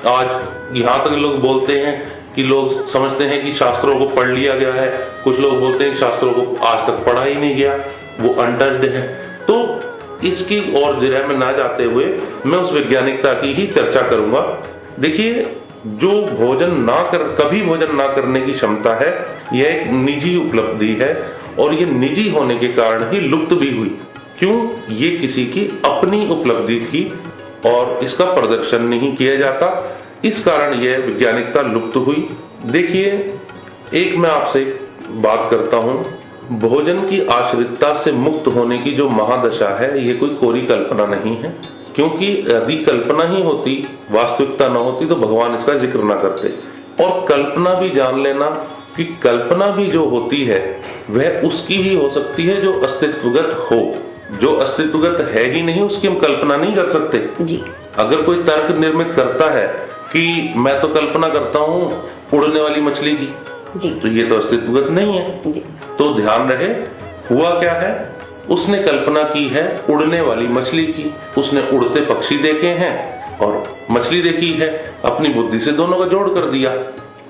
आज यहाँ तक लोग बोलते हैं कि लोग समझते हैं कि शास्त्रों को पढ़ लिया गया है, कुछ लोग बोलते हैं कि शास्त्रों को आज तक पढ़ा ही नहीं गया, वो अनटच्ड है। तो इसकी और जरा में ना जाते हुए मैं उस वैज्ञानिकता की ही चर्चा करूंगा। देखिए जो कभी भोजन ना करने की क्षमता है, यह एक निजी उपलब्धि है और ये निजी होने के कारण ही लुप्त भी हुई। क्यों? ये किसी की अपनी उपलब्धि थी और इसका प्रदर्शन नहीं किया जाता, इस कारण यह वैज्ञानिकता लुप्त हुई। देखिए, एक मैं आपसे बात करता हूं, भोजन की आश्रितता से मुक्त होने की जो महादशा है, ये कोई कोरी कल्पना नहीं है, क्योंकि यदि कल्पना ही होती, वास्तविकता न होती, तो भगवान इसका जिक्र ना करते। और कल्पना भी जान लेना कि कल्पना भी जो होती है वह उसकी ही हो सकती है जो अस्तित्वगत हो। जो अस्तित्वगत है ही नहीं उसकी हम कल्पना नहीं कर सकते जी। अगर कोई तर्क निर्मित करता है कि मैं तो कल्पना करता हूँ उड़ने वाली मछली की जी, तो ये तो अस्तित्वगत नहीं है जी। तो ध्यान रहे, हुआ क्या है, उसने कल्पना की है उड़ने वाली मछली की, उसने उड़ते पक्षी देखे हैं और मछली देखी है, अपनी बुद्धि से दोनों का जोड़ कर दिया,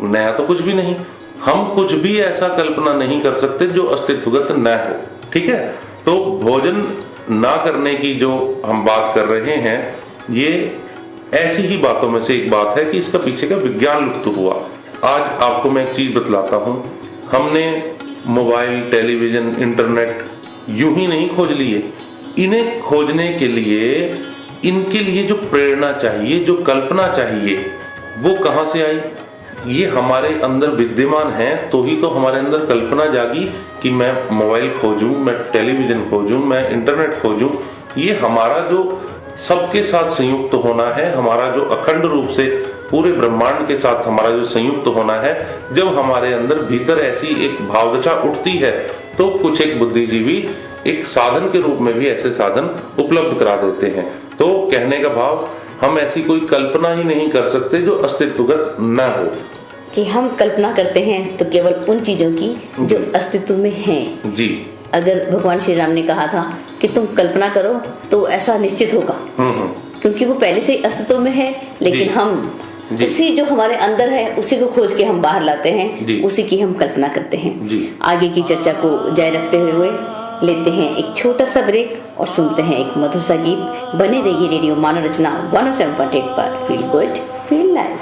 नया तो कुछ भी नहीं। हम कुछ भी ऐसा कल्पना नहीं कर सकते जो अस्तित्वगत न हो, ठीक है। तो भोजन ना करने की जो हम बात कर रहे हैं, ये ऐसी ही बातों में से एक बात है कि इसका पीछे का विज्ञान लुप्त हुआ। आज आपको मैं एक चीज बतलाता हूं, हमने मोबाइल, टेलीविजन, इंटरनेट यूं ही नहीं खोज लिए। इन्हें खोजने के लिए, इनके लिए जो प्रेरणा चाहिए, जो कल्पना चाहिए, वो कहां से आई? ये हमारे अंदर विद्यमान है, तो ही तो हमारे अंदर कल्पना जागी कि मैं मोबाइल खोजूं, मैं टेलीविजन खोजूं, मैं इंटरनेट खोजूं। ये हमारा जो सबके साथ संयुक्त होना है, हमारा जो अखंड रूप से पूरे ब्रह्मांड के साथ हमारा जो संयुक्त होना है, जब हमारे अंदर भीतर ऐसी एक भावदशा उठती है, तो कुछ एक बुद्धिजीवी एक साधन के रूप में भी ऐसे साधन उपलब्ध करा देते हैं। तो कहने का भाव, हम ऐसी कोई कल्पना ही नहीं कर सकते जो अस्तित्वगत न हो। कि हम कल्पना करते हैं तो केवल उन चीजों की जो अस्तित्व में हैं। जी। अगर भगवान श्री राम ने कहा था कि तुम कल्पना करो तो ऐसा निश्चित होगा, क्योंकि वो पहले से ही अस्तित्व में है, लेकिन हम उसी जो हमारे अंदर है उसी को खोज के हम बाहर लाते हैं, उसी की हम कल्पना करते हैं। आगे की चर्चा को जारी रखते हुए लेते हैं एक छोटा सा ब्रेक और सुनते हैं एक मधुर सा गीत। बने रहिए रेडियो मानव रचना 107.8 पर। Feel good, feel live.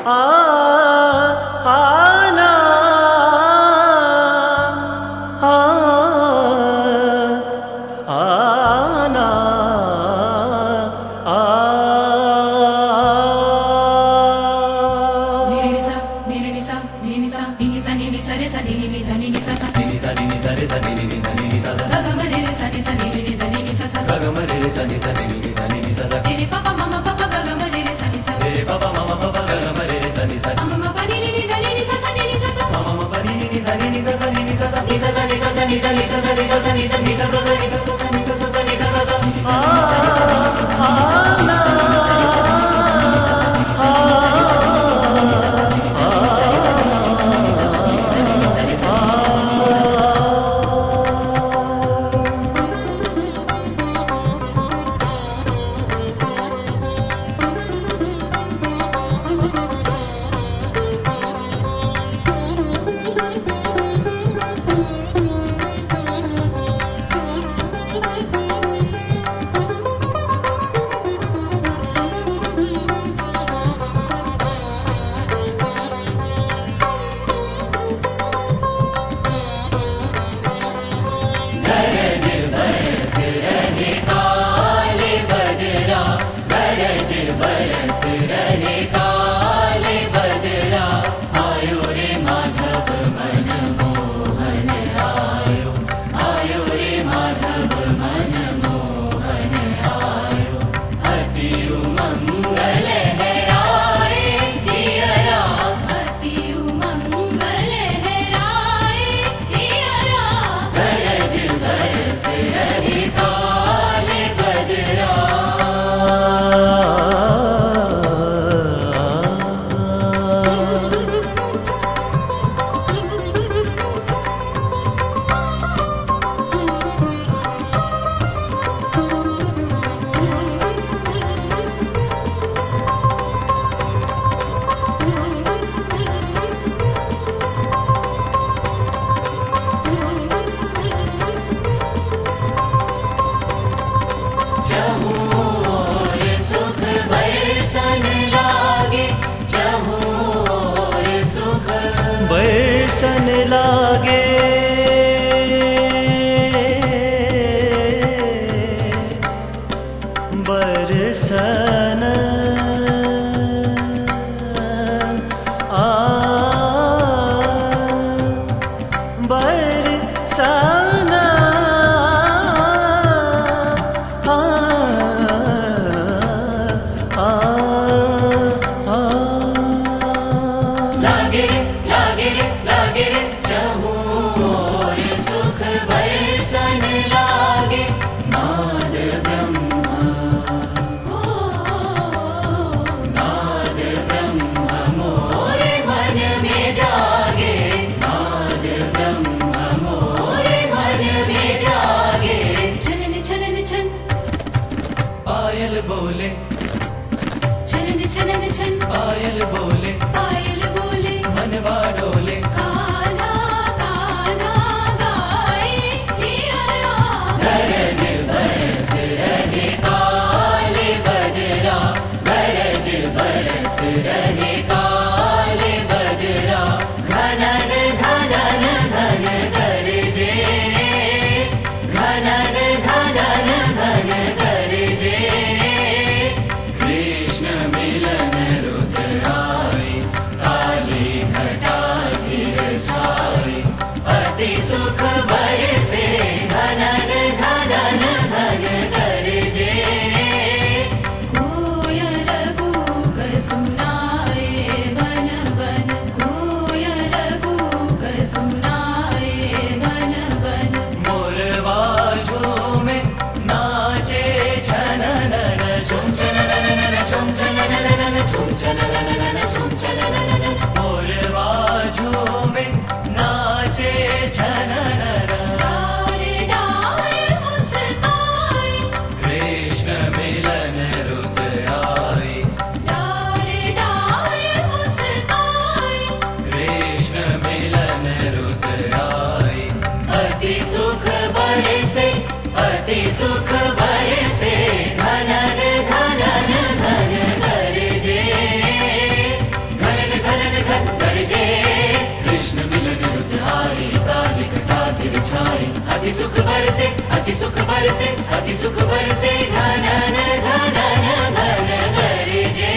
पायल बोले मनवा डोले कान्हा कान्हा गाए जिया गरज बरस रहे काले बदरा गरज बरस रहे काले बदरा घनन घनन घन गरजे घनन घनन घन गरजे कृष्ण मिलन रुद्र आए काली घटा गिर छाए अति सुख बरसे घनन घनन घन गरजे कोयल कूक सुनाए वन वन कोयल कूक सुनाए वन वन मोरवा झूमे नाचे छननन छुम छनननन छुम छनननन छुम छनननन छुम छनननन मोरवा झूमे नाचे छननन डार डार मुस्काए कृष्ण मिलन रुद्र आए डार डार मुस्काए कृष्ण मिलन रुद्र आए अति सुख बरसे अति सुख बरसे घनन घनन घन गरजे घनन घनन घन गरजे कृष्ण मिलन रुद्र आए काली घटा गिर छाए अति सुख बरसे अति सुख बरसे अति सुख बरसे घनन घनन घन गरजे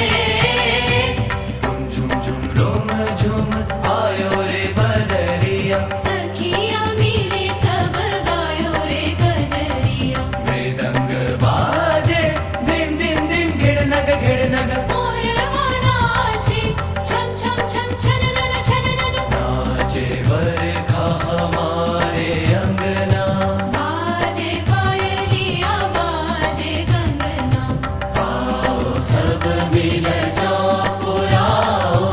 झुम झुम रोम झुम आयो रे बदरिया सखिया मिले सब गायो रे गजरिया मृदंग बाजे दिम दिम दिम घिड़नग मोरवा नाचे छम छम छम छननन छननन नाचे बरखा हमारे अंगना बाजे पायलिया बाजे कंगना आओ सब मिल चौपुराओ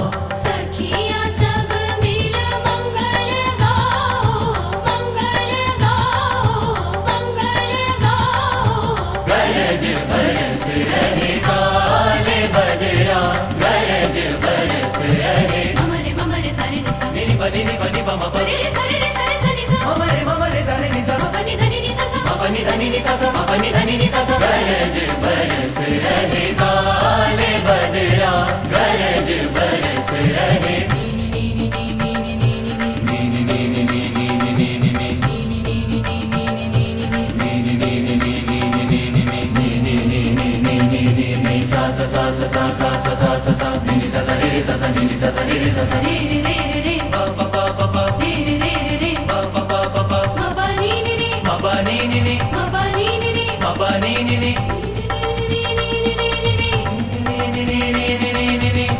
सखिया सब मिल मंगल गाओ मंगल गाओ मंगल गाओ गरज बरस रहे काले बदरा गरज बरस रहे ममरे सारे निसा निनी बनी बमा रे सारे सनी सा ममरे सारे निसा अपनी धनी निसा सा अपनी धनी निसा सा अपनी धनी निसा सा गरज बरस रहे काले बदरा गरज बरस रहे नीनी नीनी नीनी सा सा सा सा सा सा सा सा सा सा नी सा सा रे सा सा नी सा सा रे सा सा रे रे रे पा पा पा पा पा रे रे रे पा पा पा पा पा मबा नी नी नी मबा नीनी मबा नी नी नी मबा नीनी नीनी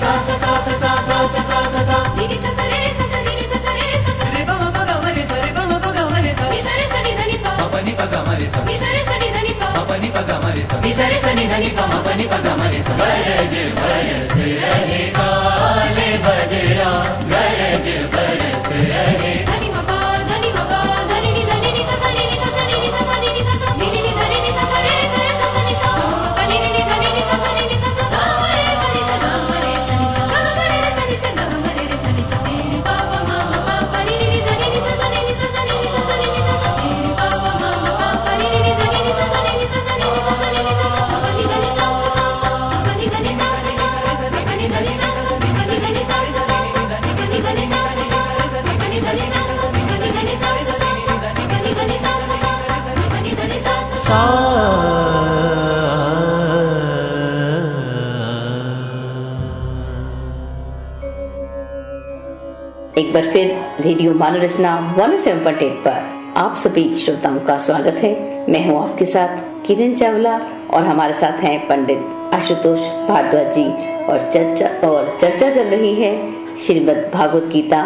सा सा सा सा सा सा सा सा सा सा नी सा सा रे सा सा नी सा सा रे सा सा रे बमा बगा मरे सा रे बमा बगा मरे सा नी सा रे सा नी धनी पा मपा नी बगा मरे सा नी सा रे सा नी धनी पा मपा नी बगा मरे सा नी सा रे सा नी धनी पा मपा नी पगा मरे सा गरज बरस रहे काले बदरा गरज बरस रहे धनी मपा धनी नी धनी नी सा सा नी सा सा नी सा सा नी सा सा नी नी धनी नी सा सा रे सा रे सा सा नी सा मपा नी नी धनी नी सा सा नी सा सा गा मरे सा नी सा गा मरे सा नी सा गा मरे रे सा नी सा गा मरे रे सा नी सा तेरे पापा मामा पापा नी नी धनी नी सा सा नी सा सा नी सा सा नी सा सा तेरे पापा मामा पापा नी नी धनी नी सा सा नी सा सा नी सा सा नी सा सा पापा नी धनी सा सा सा सा पापा नी धनी सा सा सा सा पापा नी धनी सा सा पापा नी धनी सा सा सा सा पापा नी धनी सा सा सा सा पापा नी धनी सा सा पापा नी धनी सा सा सा सा पापा नी धनी सा सा सा सा पापा नी धनी सा सा सा एक बार फिर रेडियो मानरचना 107.8 पर आप सभी श्रोताओं का स्वागत है। मैं हूँ आपके साथ किरण चावला और हमारे साथ हैं पंडित आशुतोष भारद्वाज जी और चर्चा चल रही है श्रीमद् भागवत गीता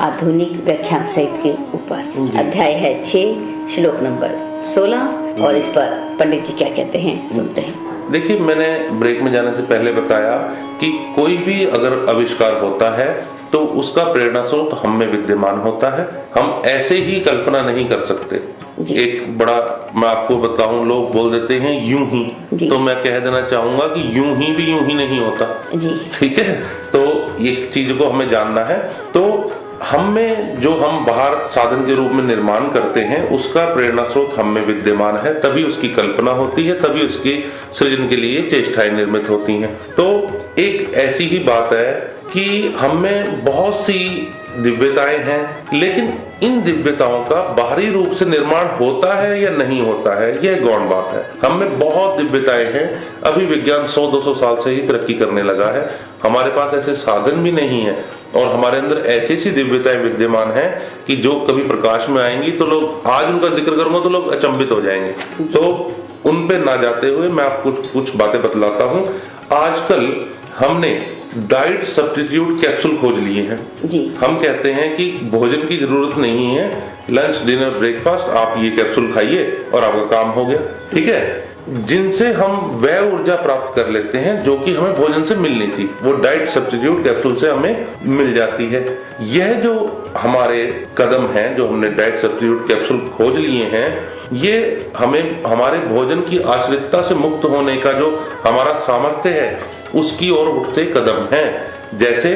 आधुनिक व्याख्यान सहित के ऊपर। अध्याय है 6 श्लोक नंबर 16 और इस पर पंडित जी क्या कहते हैं सुनते हैं। देखिए, मैंने ब्रेक में जाने से पहले बताया कि कोई भी अगर आविष्कार होता है तो उसका प्रेरणा स्रोत हम में विद्यमान होता है। हम ऐसे ही कल्पना नहीं कर सकते। एक बड़ा, मैं आपको बताऊं, लोग बोल देते हैं यूं ही, तो मैं कह देना चाहूंगा कि यूं ही नहीं होता जी। ठीक है, तो एक चीज को हमें जानना है। तो हमें जो हम बाहर साधन के रूप में निर्माण करते हैं उसका प्रेरणा स्रोत हम में विद्यमान है, तभी उसकी कल्पना होती है, तभी उसकी सृजन के लिए चेष्टाएं निर्मित होती हैं। तो एक ऐसी ही बात है कि हम में बहुत सी दिव्यताएं हैं, लेकिन इन दिव्यताओं का बाहरी रूप से निर्माण होता है या नहीं होता है, यह गौण बात है। हम में बहुत दिव्यताएं हैं, अभी विज्ञान 100-200 साल से ही तरक्की करने लगा है, हमारे पास ऐसे साधन भी नहीं है और हमारे अंदर ऐसी सी दिव्यताएं विद्यमान हैं कि जो कभी प्रकाश में आएंगी तो लोग, आज उनका जिक्र करूंगा तो लोग अचंभित हो जाएंगे। तो उन पे ना जाते हुए मैं आपको कुछ बातें बतलाता हूँ। आजकल हमने डाइट सब्स्टिट्यूट कैप्सूल खोज लिए हैं जी। हम कहते हैं कि भोजन की जरूरत नहीं है, लंच डिनर ब्रेकफास्ट आप ये कैप्सूल खाइए और आपका काम हो गया, ठीक है, जिनसे हम वह ऊर्जा प्राप्त कर लेते हैं जो कि हमें भोजन से मिलनी थी, वो डाइट सब्स्टिट्यूट कैप्सूल से हमें मिल जाती है। यह जो हमारे कदम हैं, जो हमने डाइट सब्स्टिट्यूट कैप्सूल खोज लिए हैं, ये हमें हमारे भोजन की आश्रितता से मुक्त होने का जो हमारा सामर्थ्य है उसकी ओर उठते कदम हैं। जैसे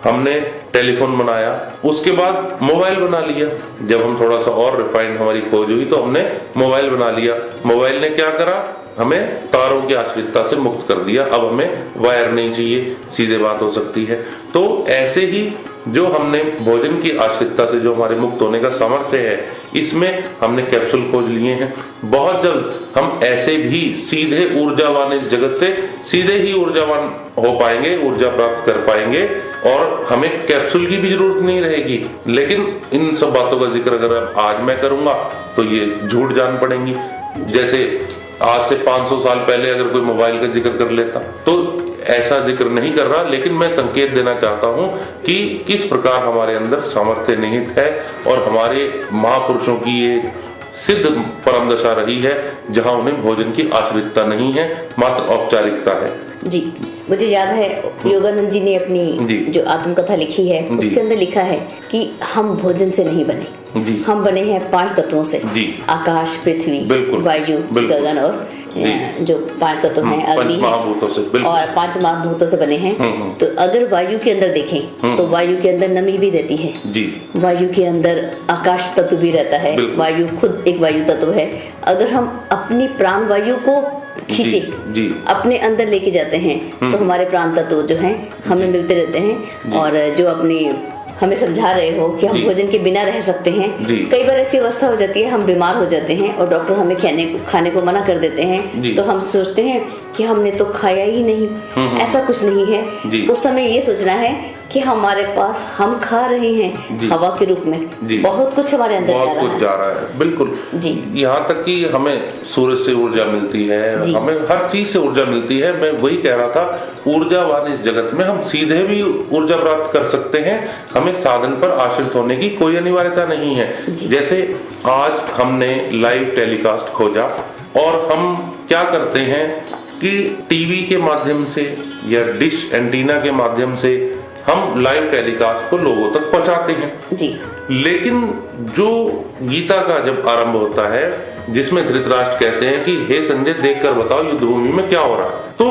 हमने टेलीफोन बनाया, उसके बाद मोबाइल बना लिया, जब हम थोड़ा सा और रिफाइंड हमारी खोज हुई तो हमने मोबाइल बना लिया। मोबाइल ने क्या करा, हमें तारों की आश्रितता से मुक्त कर दिया, अब हमें वायर नहीं चाहिए, सीधे बात हो सकती है। तो ऐसे ही जो हमने भोजन की आश्रितता से जो हमारे मुक्त होने का सामर्थ्य है, इसमें हमने कैप्सूल खोज लिए हैं। बहुत जल्द हम ऐसे भी सीधे ऊर्जावान, इस जगत से सीधे ही ऊर्जावान हो पाएंगे, ऊर्जा प्राप्त कर पाएंगे और हमें कैप्सूल की भी जरूरत नहीं रहेगी। लेकिन इन सब बातों का जिक्र अगर आज मैं करूंगा तो ये झूठ जान पड़ेंगी। जैसे आज से 500 साल पहले अगर कोई मोबाइल का जिक्र कर लेता तो ऐसा जिक्र नहीं कर रहा, लेकिन मैं संकेत देना चाहता हूं कि किस प्रकार हमारे अंदर सामर्थ्य निहित है और हमारे महापुरुषों की ये सिद्ध परम दशा रही है जहां उन्हें भोजन की आश्रितता नहीं है, मात्र औपचारिकता है जी। मुझे याद है योगानंद जी ने अपनी जो आत्मकथा लिखी है उसके अंदर लिखा है कि हम भोजन से नहीं बने जी। हम बने हैं 5 तत्वों से जी। आकाश, पृथ्वी, वायु, गगन और जो 5 तत्व हैं, अग्नि और 5 महाभूतों से बने हैं। तो अगर वायु के अंदर देखें तो वायु के अंदर नमी भी रहती है जी। वायु के अंदर आकाश तत्व भी रहता है, वायु खुद एक वायु तत्व है। अगर हम अपनी प्राण वायु को खींचे अपने अंदर लेके जाते हैं तो हमारे प्राण तत्व जो हैं हमें मिलते रहते हैं। और जो अपनी हमें समझा रहे हो कि हम भोजन के बिना रह सकते हैं, कई बार ऐसी अवस्था हो जाती है हम बीमार हो जाते हैं और डॉक्टर हमें खाने को मना कर देते हैं, तो हम सोचते हैं कि हमने तो खाया ही नहीं। ऐसा कुछ नहीं है, उस समय ये सोचना है कि हमारे पास हम खा रहे हैं हवा के रूप में, बहुत कुछ हमारे अंदर जा रहा है बिल्कुल जी। यहाँ तक कि हमें सूरज से ऊर्जा मिलती है, हमें हर चीज से ऊर्जा मिलती है। मैं वही कह रहा था, ऊर्जावान इस जगत में हम सीधे भी ऊर्जा प्राप्त कर सकते हैं, हमें साधन पर आश्रित होने की कोई अनिवार्यता नहीं है। जैसे आज हमने लाइव टेलीकास्ट खोजा और हम क्या करते हैं कि टीवी के माध्यम से या डिश एंटीना के माध्यम से हम लाइव टेलीकास्ट को लोगों तक पहुंचाते हैं जी। लेकिन जो गीता का जब आरंभ होता है, जिसमें धृतराष्ट्र कहते हैं कि हे संजय देखकर बताओ युद्ध भूमि में क्या हो रहा है, तो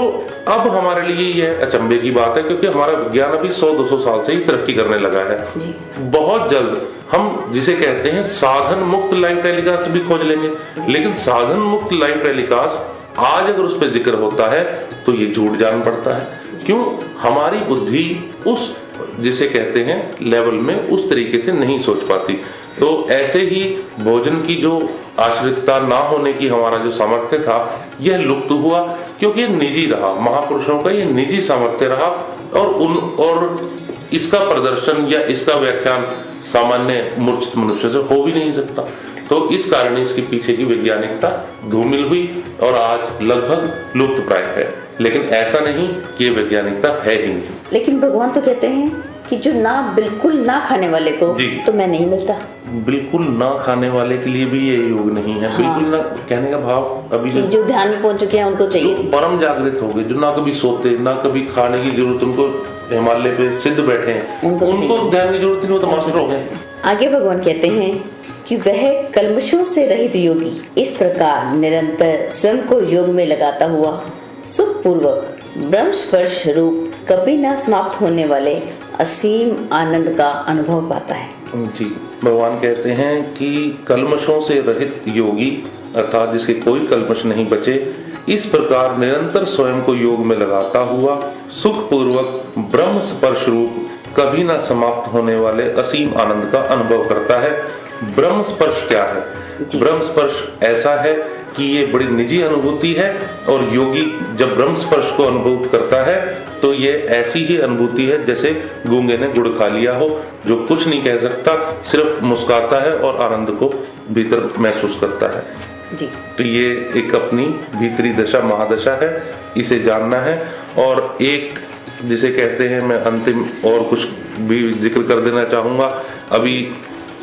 अब हमारे लिए यह अचंभे की बात है क्योंकि हमारा विज्ञान अभी 100-200 साल से ही तरक्की करने लगा है जी। बहुत जल्द हम जिसे कहते हैं साधन मुक्त लाइव टेलीकास्ट भी खोज लेंगे। लेकिन साधन मुक्त लाइव टेलीकास्ट आज अगर उस पर जिक्र होता है तो ये झूठ जान पड़ता है। क्यों? हमारी बुद्धि उस जिसे कहते हैं लेवल में उस तरीके से नहीं सोच पाती। तो ऐसे ही भोजन की जो आश्रितता ना होने की हमारा जो सामर्थ्य था यह लुप्त हुआ क्योंकि ये निजी रहा, महापुरुषों का ये निजी सामर्थ्य रहा और इसका प्रदर्शन या इसका व्याख्यान सामान्य मूर्छित मनुष्य से हो भी नहीं सकता। तो इस कारण इसके पीछे की वैज्ञानिकता धूमिल हुई और आज लगभग लुप्त प्राय है। लेकिन ऐसा नहीं कि ये वैज्ञानिकता है ही नहीं। लेकिन भगवान तो कहते हैं कि जो बिल्कुल ना खाने वाले को तो मैं नहीं मिलता। बिल्कुल ना खाने वाले के लिए भी ये योग नहीं है। हाँ। बिल्कुल ना कहने का भाव अभी जो ध्यान में पहुंच चुके हैं उनको चाहिए, परम जागृत हो गए, जो ना कभी सोते ना कभी खाने की जरूरत, उनको हिमालय पे सिद्ध बैठे हैं, उनको ध्यान की जरूरत नहीं, वो तो मास्टर हो गए। आगे भगवान कहते हैं कि वह कल्मशों से रहित योगी इस प्रकार निरंतर स्वयं को योग में लगाता हुआ सुखपूर्वक ब्रह्म स्पर्श रूप कभी ना समाप्त होने वाले असीम आनंद का अनुभव पाता है। जी, भगवान कहते हैं कि कल्मशों से रहित योगी अर्थात जिसके कोई कल्मश नहीं बचे, इस प्रकार निरंतर स्वयं को योग में लगाता हुआ सुखपूर्वक ब्रह्म स्पर्श रूप कभी ना समाप्त होने वाले असीम आनंद का अनुभव करता है। ब्रह्म स्पर्श क्या है? ब्रह्म स्पर्श ऐसा है कि ये बड़ी निजी अनुभूति है और योगी जब ब्रह्म स्पर्श को अनुभव करता है तो ये ऐसी ही अनुभूति है जैसे गूंगे ने गुड़ खा लिया हो, जो कुछ नहीं कह सकता, सिर्फ मुस्कुराता है और आनंद को भीतर महसूस करता है जी। तो ये एक अपनी भीतरी दशा महादशा है, इसे जानना है। और एक जिसे कहते हैं, मैं अंतिम और कुछ भी जिक्र कर देना चाहूँगा। अभी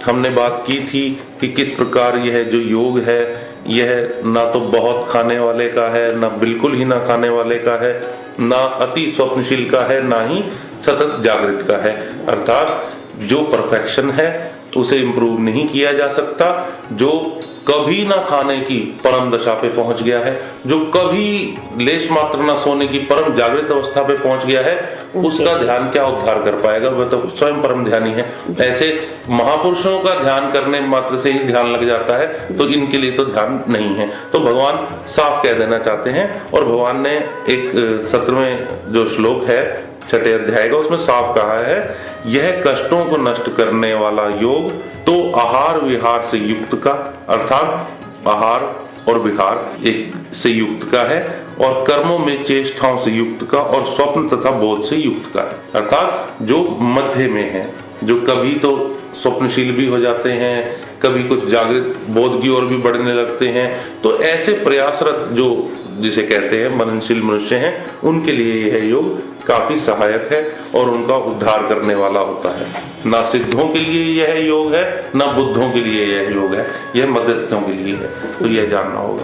हमने बात की थी कि किस प्रकार यह जो योग है यह ना तो बहुत खाने वाले का है, ना बिल्कुल ही ना खाने वाले का है, ना अति स्वप्नशील का है, ना ही सतत जागृत का है। अर्थात जो परफेक्शन है उसे इम्प्रूव नहीं किया जा सकता, जो कभी ना खाने की परम दशा पे पहुंच गया है, जो कभी लेश मात्र ना सोने की परम जागृत अवस्था पे पहुंच गया है, उसका ध्यान क्या उद्धार कर पाएगा? वह तो स्वयं परम ध्यानी है। ऐसे महापुरुषों का ध्यान करने मात्र से ही ध्यान लग जाता है, तो इनके लिए तो ध्यान नहीं है। तो भगवान साफ कह देना चाहते हैं, और भगवान ने एक 17वें जो श्लोक है 6ठे अध्याय का, उसमें साफ कहा है, यह कष्टों को नष्ट करने वाला योग तो आहार विहार से युक्त का, अर्थात आहार और विहार एक से युक्त का है, और कर्मों में चेष्टाओं से युक्त का, और स्वप्न तथा बोध से युक्त का है। अर्थात जो मध्य में है, जो कभी तो स्वप्नशील भी हो जाते हैं, कभी कुछ जागृत बोध की ओर भी बढ़ने लगते हैं, तो ऐसे प्रयासरत जो जिसे कहते हैं मननशील मनुष्य हैं, उनके लिए यह योग काफी सहायक है और उनका उद्धार करने वाला होता है। ना सिद्धों के लिए यह योग है, ना बुद्धों के लिए यह योग है, यह मध्यस्थों के लिए है। तो यह जानना होगा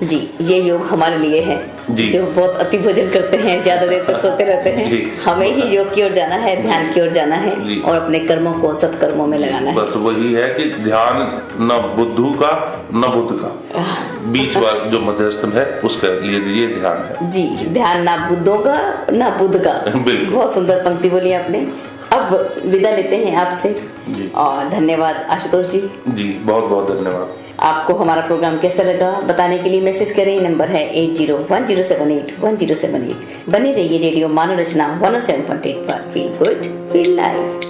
जी। ये योग हमारे लिए है जो बहुत अति भोजन करते हैं, ज्यादा देर तक सोते रहते हैं। हमें ही योग की ओर जाना है, ध्यान की ओर जाना है, और अपने कर्मों को सत्कर्मों में लगाना है। बस वही है कि ध्यान न बुद्धू का न बुद्ध का, बीच वाला जो मध्यस्थ है उसके लिए ये ध्यान है जी। ध्यान ना बुद्धों का ना बुद्ध का। बहुत सुंदर पंक्ति बोली आपने। अब विदा लेते हैं आपसे, और धन्यवाद आशुतोष जी। जी बहुत बहुत धन्यवाद। आपको हमारा प्रोग्राम कैसा लगा बताने के लिए मैसेज करें। नंबर है 8010781078। बने रहिए रेडियो मानव रचना 107.8 पर। Feel good feel life.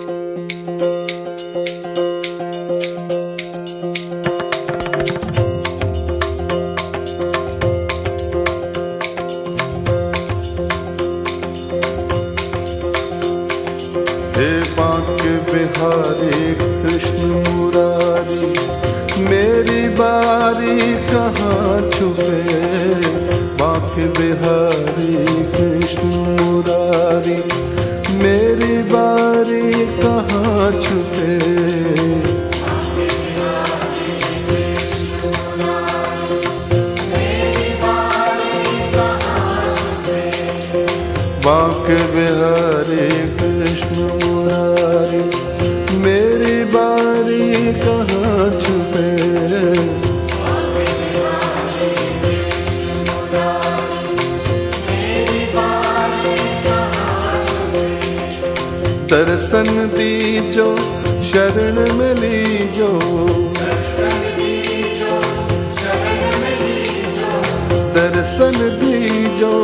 Bihari Krishna Murari, मेरी बारी कहाँ छुपे। बांके बिहारी कृष्ण मुरारी, मेरी बारी कहाँ छुपे। बांके बिहारी कृष्ण मुरारी, मेरी बारी कहाँ छुपे। दर्शन दीजो शरण में लीजो, दर्शन दीजो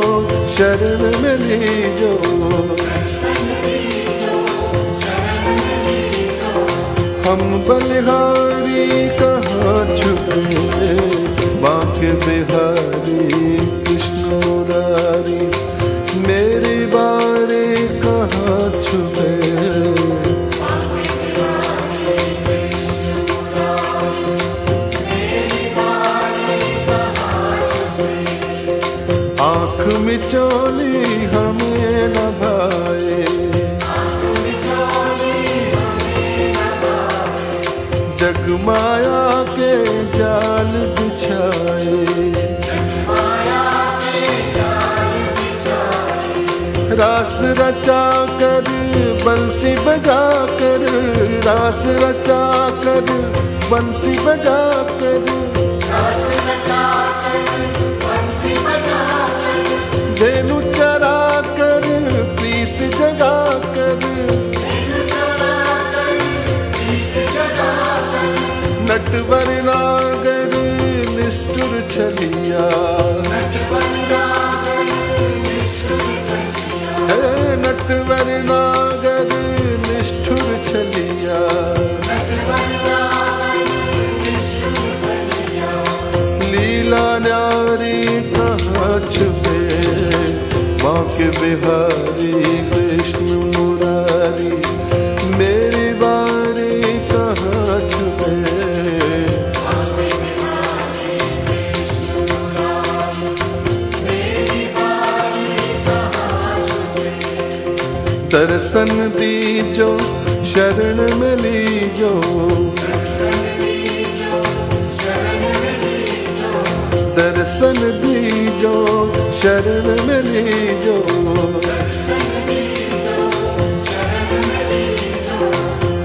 शरण में लीजो। हम बलिहारी कहाँ छुपे। बांके बिहारी कृष्ण मुरारी, मेरी बारी कहाँ छुपे। आँख मिचौली हमें न भाए, जगमाया के जाल बिछाए। रास रचा कर बंसी बजा कर, रास रचा कर बंसी बजा कर धेनु चरा कर प्रीत जगा कर नटवर नागर निष्ठुर छलिया नटवर नागर निष्ठुर छलिया लीला न्यारी कहाँ छुपे बांके बिहारी कृष्ण मुरारी मेरी बारी कहाँ छुपे दर्शन दीजो शरण में लीजो दर्शन दीजो शरण में लीजो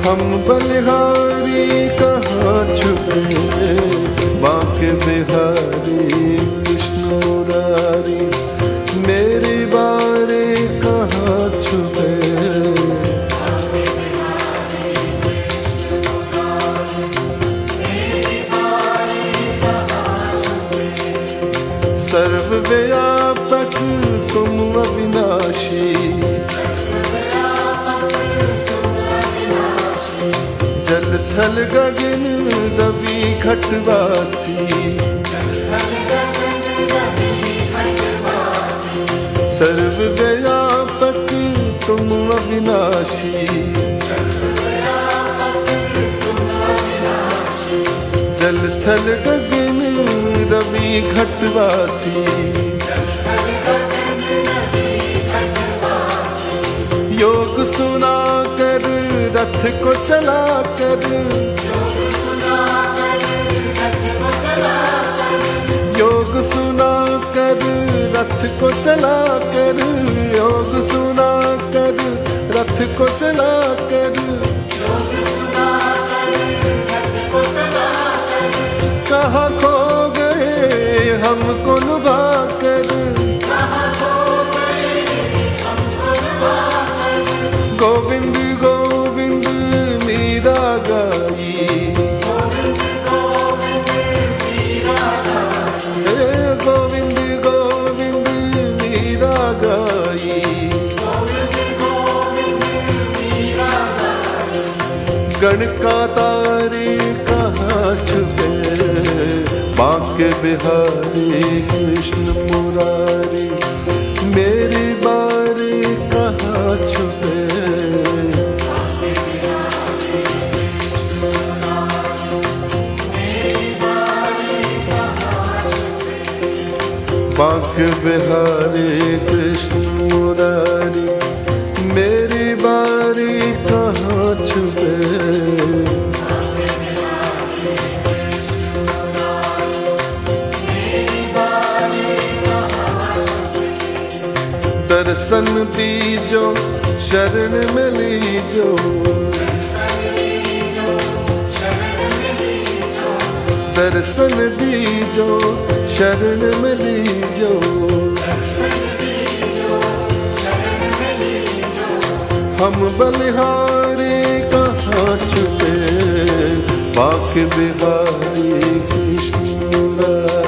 हम बलिहारी कहाँ छुपे बांके बिहारी कृष्ण मुरारी मेरी बारी कहाँ छुपे सर्वव्यापक तुम अविनाशी जल थल गगन रवि घटवासी सर्वव्यापक तुम अविनाशी जल थल गगन रवि घटवासी योग सुना कर रथ को चला कर योग सुना कर रथ को चला कर योग सुना कर रथ को चला कर कहाँ खो गए हमको लुभा कर गोविंद गोविंद मीरा गाई गोविंद गोविंद मीरा गाई गण का तारे कहाँ छुपे बांके बिहारी कृष्ण मुरारी मेरी बारी कहाँ छुपे बांके बिहारी कृष्ण मुरारी मेरी बारी कहाँ छुपे दर्शन दीजो शरण में लीजो दर्शन दीजो शरण में लीजो हम बलिहारी कहाँ छुपे बांके बिहारी कृष्ण मुरारी